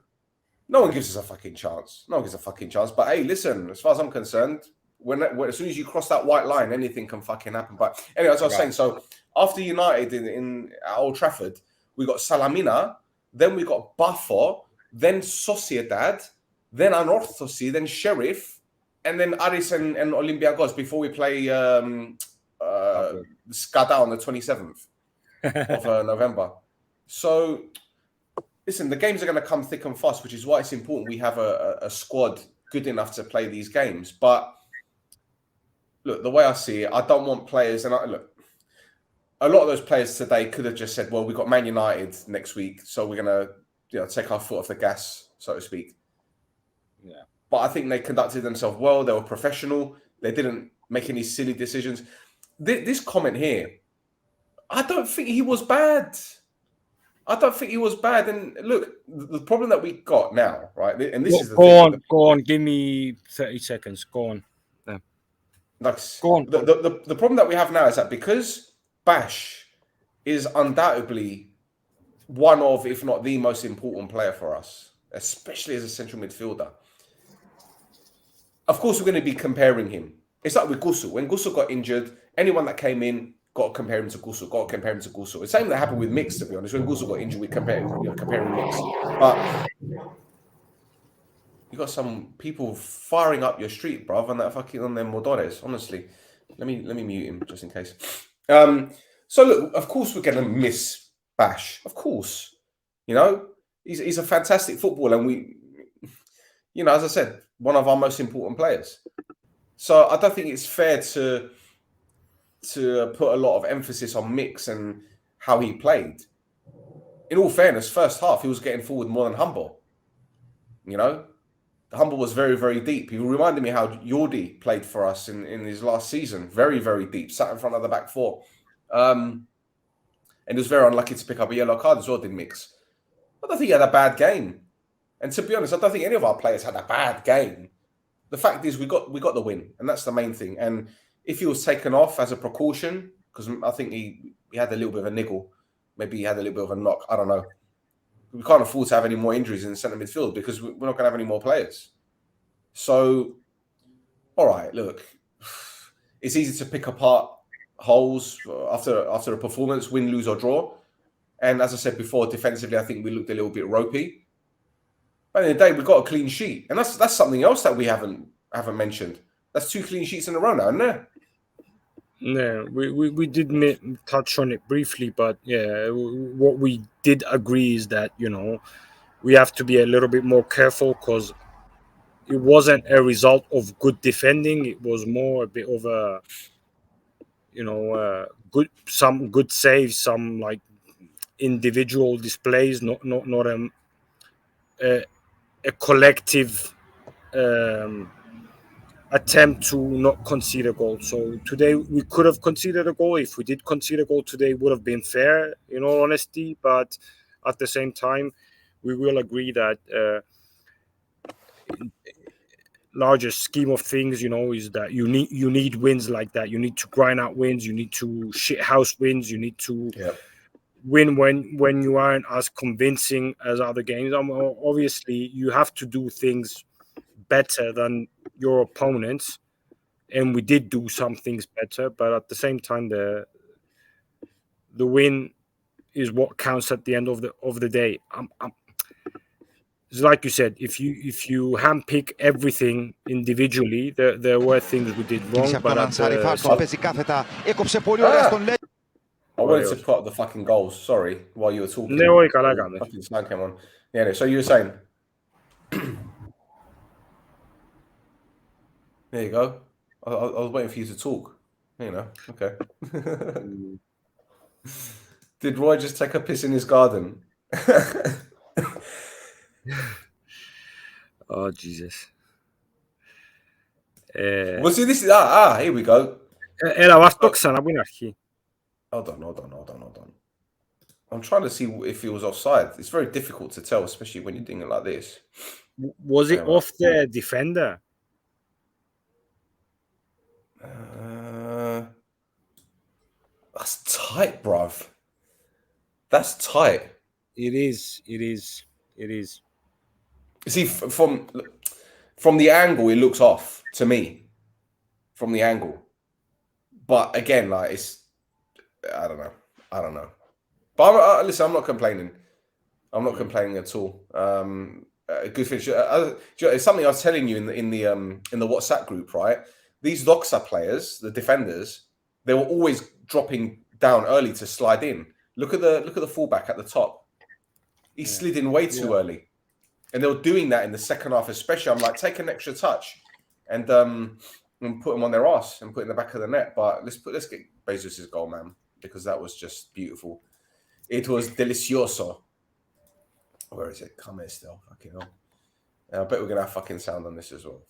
no one gives us a fucking chance. But hey, listen, as far as I'm concerned, when as soon as you cross that white line, anything can fucking happen. But anyway, as I was saying, so after United in at Old Trafford, we got Salamina, then we got Buffo, then Sociedad, then Anorthosi, then Sheriff, and then Aris and Olympiacos before we play Skada on the 27th of November. So, listen, the games are going to come thick and fast, which is why it's important we have a squad good enough to play these games. But look, the way I see it, I don't want players, and look, a lot of those players today could have just said, well, we've got Man United next week, so we're going to take our foot off the gas, so to speak. Yeah. But I think they conducted themselves well. They were professional. They didn't make any silly decisions. This comment here, I don't think he was bad. And look, the problem that we got now, right? And this is the thing. Go on. Give me 30 seconds. Go on. Nice. Go on. The problem that we have now is that because Bash is undoubtedly one of, if not the most important player for us, especially as a central midfielder. Of course, we're going to be comparing him. It's like with Gusu. When Gusu got injured, anyone that came in got to compare him to Gusu. Got to compare him to Gusu. The same that happened with Mix, to be honest. When Gusu got injured, we comparing Mix. But you got some people firing up your street, bruv, on that fucking on them Mordores. Honestly, let me mute him just in case. So look, of course we're gonna miss Bash. Of course, you know he's a fantastic footballer, and we, you know, as I said, one of our most important players. So I don't think it's fair to put a lot of emphasis on Mix and how he played. In all fairness, first half he was getting forward more than Humble. You know, Humble was very, very deep. He reminded me how Jordi played for us in his last season. Very, very deep. Sat in front of the back four. And he was very unlucky to pick up a yellow card as well, did Mix. I don't think he had a bad game. And to be honest, I don't think any of our players had a bad game. The fact is we got the win, and that's the main thing. And if he was taken off as a precaution, because I think he had a little bit of a niggle, maybe he had a little bit of a knock, I don't know. We can't afford to have any more injuries in the centre midfield because we're not going to have any more players. So, all right, look, it's easy to pick apart holes after a performance, win, lose or draw. And as I said before, defensively, I think we looked a little bit ropey. But at the end of the day, we got a clean sheet, and that's something else that we haven't mentioned. That's 2 clean sheets in a row now, isn't there? Yeah, we did touch on it briefly, but yeah, what we did agree is that, you know, we have to be a little bit more careful because it wasn't a result of good defending. It was more a bit of a, you know, some good saves, some like individual displays, not a collective attempt to not concede a goal. So today we could have conceded a goal. If we did concede a goal today, it would have been fair, in all honesty. But at the same time, we will agree that larger scheme of things, you know, is that you need wins like that. You need to grind out wins. You need to shit house wins. You need to win when you aren't as convincing as other games. Obviously, you have to do things better than your opponents, and we did do some things better. But at the same time, the win is what counts at the end of the day. It's like you said, if you handpick everything individually, there were things we did wrong. But I wanted to put up the fucking goals. Sorry, while you were talking. Fucking sun came on. Yeah. So you were saying. There you go. I was waiting for you to talk. You know. Okay. Did Roy just take a piss in his garden? Oh Jesus. Well, see, this is here we go. Έλα, Doxa από την αρχή. Hold on. I'm trying to see if he was offside. It's very difficult to tell, especially when you're doing it like this. Was it off the defender? That's tight, bruv. That's tight. It is. See, from the angle, it looks off to me. From the angle, but again, like I don't know. But listen, I'm not complaining. I'm not complaining at all. Good finish. It's something I was telling you in the WhatsApp group, right? These Doxa players, the defenders, they were always dropping down early to slide in. Look at the fullback at the top. He slid in way too early, and they were doing that in the second half, especially. I'm like, take an extra touch, and put them on their ass and put it in the back of the net. But let's get Bezos' goal, man, because that was just beautiful. It was delicioso. Where is it? Come here, still. Fucking hell. I bet we're gonna have fucking sound on this as well.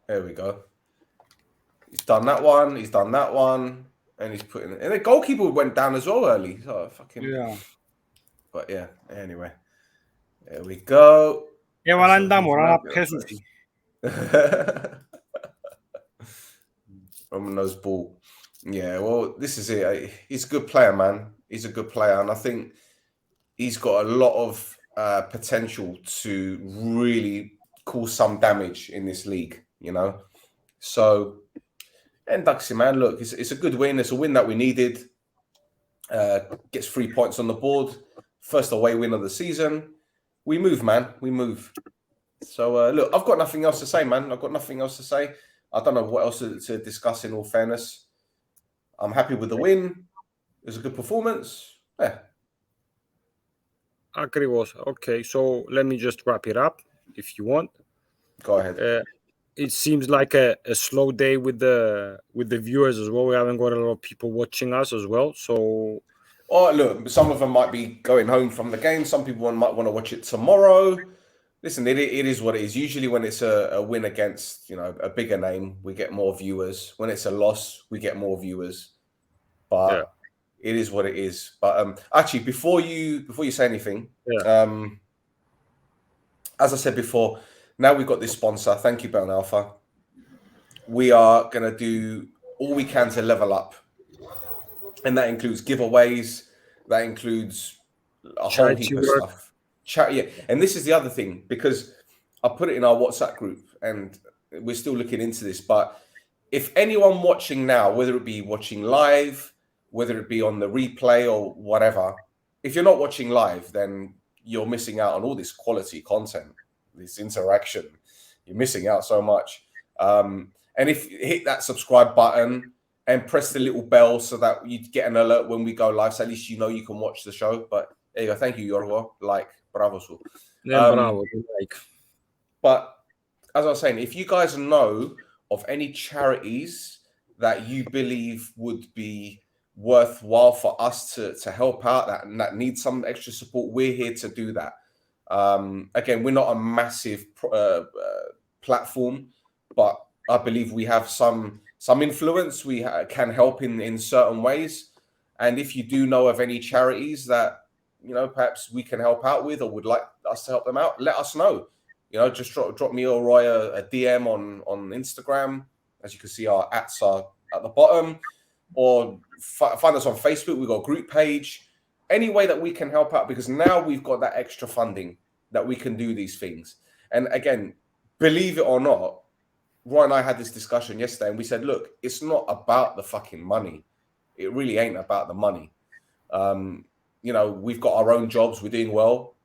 There we go. He's done that one. And he's putting it. And the goalkeeper went down as well early. So fucking But yeah, anyway. There we go. Omonoia's ball. Yeah, well, this is it. He's a good player, man. He's a good player, and I think he's got a lot of potential to really cause some damage in this league. So and Doxa, man, look, it's a good win. It's a win that we needed. Gets 3 points on the board. First away win of the season. We move, man. We move. So look, I've got nothing else to say, man. I've got nothing else to say. I don't know what else to discuss. In all fairness, I'm happy with the win. It was a good performance. Yeah. Ακριβώς. Okay, so let me just wrap it up if you want. Go ahead. It seems like a slow day with the viewers as well. We haven't got a lot of people watching us as well. So Oh, look, some of them might be going home from the game. Some people might want to watch it tomorrow. Listen, it is what it is. Usually when it's a win against, a bigger name, we get more viewers. When it's a loss, we get more viewers. But yeah. It is what it is. But actually, before you say anything, as I said before, now we've got this sponsor. Thank you, Bell Alpha. We are going to do all we can to level up. And that includes giveaways. That includes a whole heap of stuff. Yeah. And this is the other thing, because I put it in our WhatsApp group and we're still looking into this. But if anyone watching now, whether it be watching live, whether it be on the replay or whatever, if you're not watching live, then you're missing out on all this quality content, this interaction. You're missing out so much. And if you hit that subscribe button and press the little bell so that you get an alert when we go live, so at least you know you can watch the show. But there you go. Thank you, Yorgo. Bravo. Bravo. But as I was saying, if you guys know of any charities that you believe would be worthwhile for us to help out, that need some extra support, we're here to do that. Again, we're not a massive platform, but I believe we have some influence. We can help in certain ways. And if you do know of any charities that perhaps we can help out with or would like us to help them out, let us know. Just drop me or Roy a DM on Instagram. As you can see, our ats are at the bottom. Or find us on Facebook. We've got a group page. Any way that we can help out, because now we've got that extra funding that we can do these things. And again, believe it or not, Roy and I had this discussion yesterday, and we said, look, it's not about the fucking money. It really ain't about the money. We've got our own jobs. We're doing well.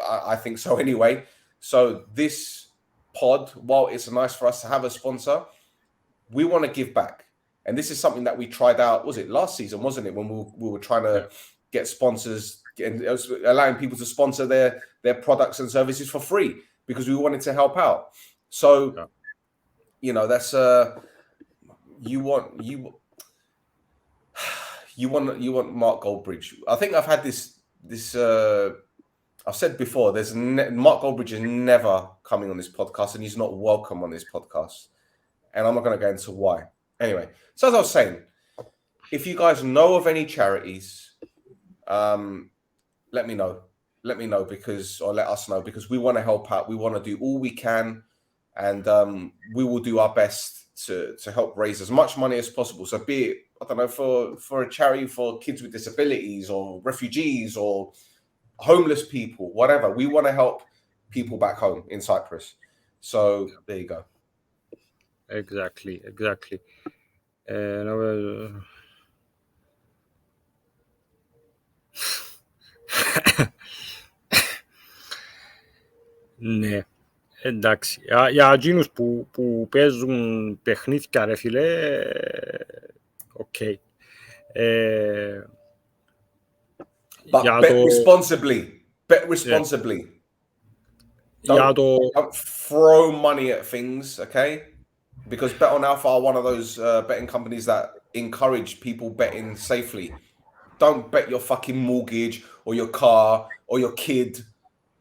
I think so anyway. So this pod, while it's nice for us to have a sponsor, we want to give back. And this is something that we tried out, was it last season, wasn't it? When we were trying to get sponsors, and allowing people to sponsor their products and services for free because we wanted to help out. So, that's you want Mark Goldbridge. I think I've had this I've said before, Mark Goldbridge is never coming on this podcast, and he's not welcome on this podcast. And I'm not going to go into why. Anyway, so as I was saying, if you guys know of any charities, let me know. Let us know, because we want to help out. We want to do all we can, and we will do our best to help raise as much money as possible. So be it, I don't know, for a charity for kids with disabilities or refugees or homeless people, whatever. We want to help people back home in Cyprus. So there you go. Exactly. Ναι, εντάξει. Για εκείνους που παίζουν παιχνίδια, ρε φίλε, οκ. But bet responsibly. Don't throw money at things, okay? Because Bet on Alpha are one of those betting companies that encourage people betting safely. Don't bet your fucking mortgage or your car or your kid.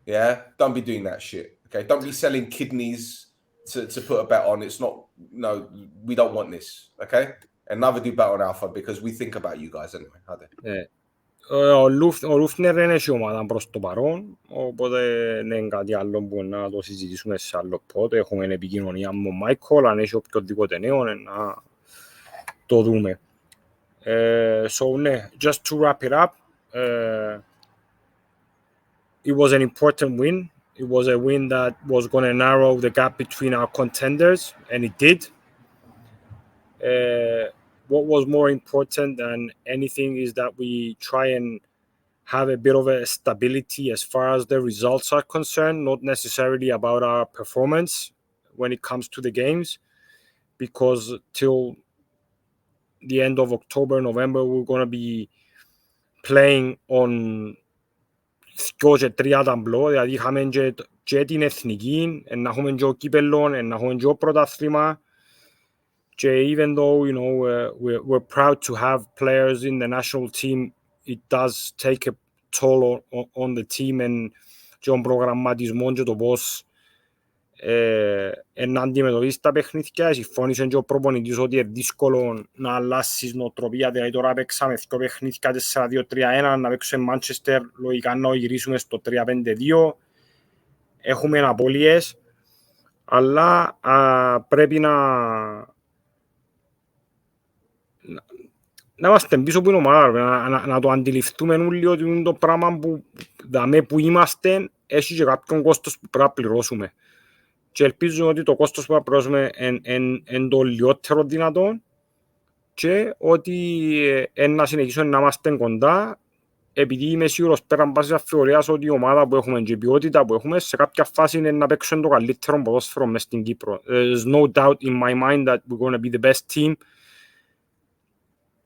Yeah? Don't be doing that shit. Okay? Don't be selling kidneys to put a bet on. It's not, no, we don't want this. Okay? And neither do Bet on Alpha, because we think about you guys anyway. Ο Λούφνερ δεν έχει ομάδα προς το παρόν, οπότε δεν είναι κάτι άλλο που να το συζητήσουμε σε άλλο πότε. Έχουμε επικοινωνία με τον Μάικολ, αν έχει οποιοδήποτε νέο να το δούμε. So just to wrap it up, it was an important win. It was a win that was going to narrow the gap between our contenders, and it did. What was more important than anything is that we try and have a bit of a stability as far as the results are concerned, not necessarily about our performance when it comes to the games, because till the end of October, November, we're going to be playing on 2-3 ταμπλό, δηλαδή είχαμε και την εθνική, να έχουμε και ο κύπελλον, να έχουμε και ο πρωτάθλημα. Και even though, you know, we're proud to have players in the national team, it does take a toll on the team and τον προγραμματισμό και το πώς να αντιμετωπίσεις τα παιχνίδια. Συμφώνησε και ο προπονητής ότι είναι δύσκολο να αλλάσεις νοοτροπία. Δηλαδή τώρα παίξαμε 2 παιχνίδια 4-2-3-1, να παίξουμε Manchester, λογικά να γυρίσουμε στο 3-5-2. Έχουμε απώλειες, αλλά πρέπει να είμαστε πίσω από την ομάδα, να το αντιληφθούμε όλοι ότι είναι το πράγμα που είμαστε, έχει και κάποιον κόστος που πρέπει να πληρώσουμε. Και ελπίζουμε ότι το κόστος που θα πληρώσουμε είναι το λιότερο δυνατό και ότι να συνεχίσουμε να είμαστε κοντά, επειδή είμαι σίγουρος πέραν πάσης αφιβολίας ότι η ομάδα που έχουμε και η ποιότητα που έχουμε σε κάποια φάση είναι να παίξουν το καλύτερο ποδόσφαιρο μες στην Κύπρο. There's no doubt in my mind that we're going to be the best team.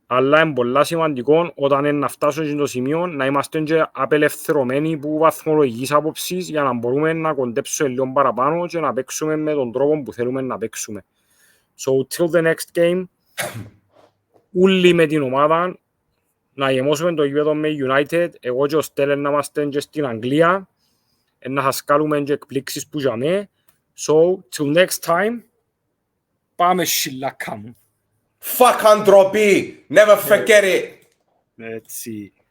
Αλλά είναι πολύ σημαντικό όταν να φτάσουμε στο σημείο να είμαστε και απελευθερωμένοι από βαθμολογικής άποψης για να μπορούμε να κοντέψουμε λίγο παραπάνω και να παίξουμε με τον τρόπο που θέλουμε να παίξουμε. So till the next game, όλοι με την ομάδα να γεμώσουμε το γήπεδο με United. Εγώ και ο Stel να είμαστε και στην Αγγλία, να σας κάνουμε και εκπλήξεις που για μέ. So till next time, πάμε σιλάκα μου. Fuck ντροπή. Never forget it. Let's see.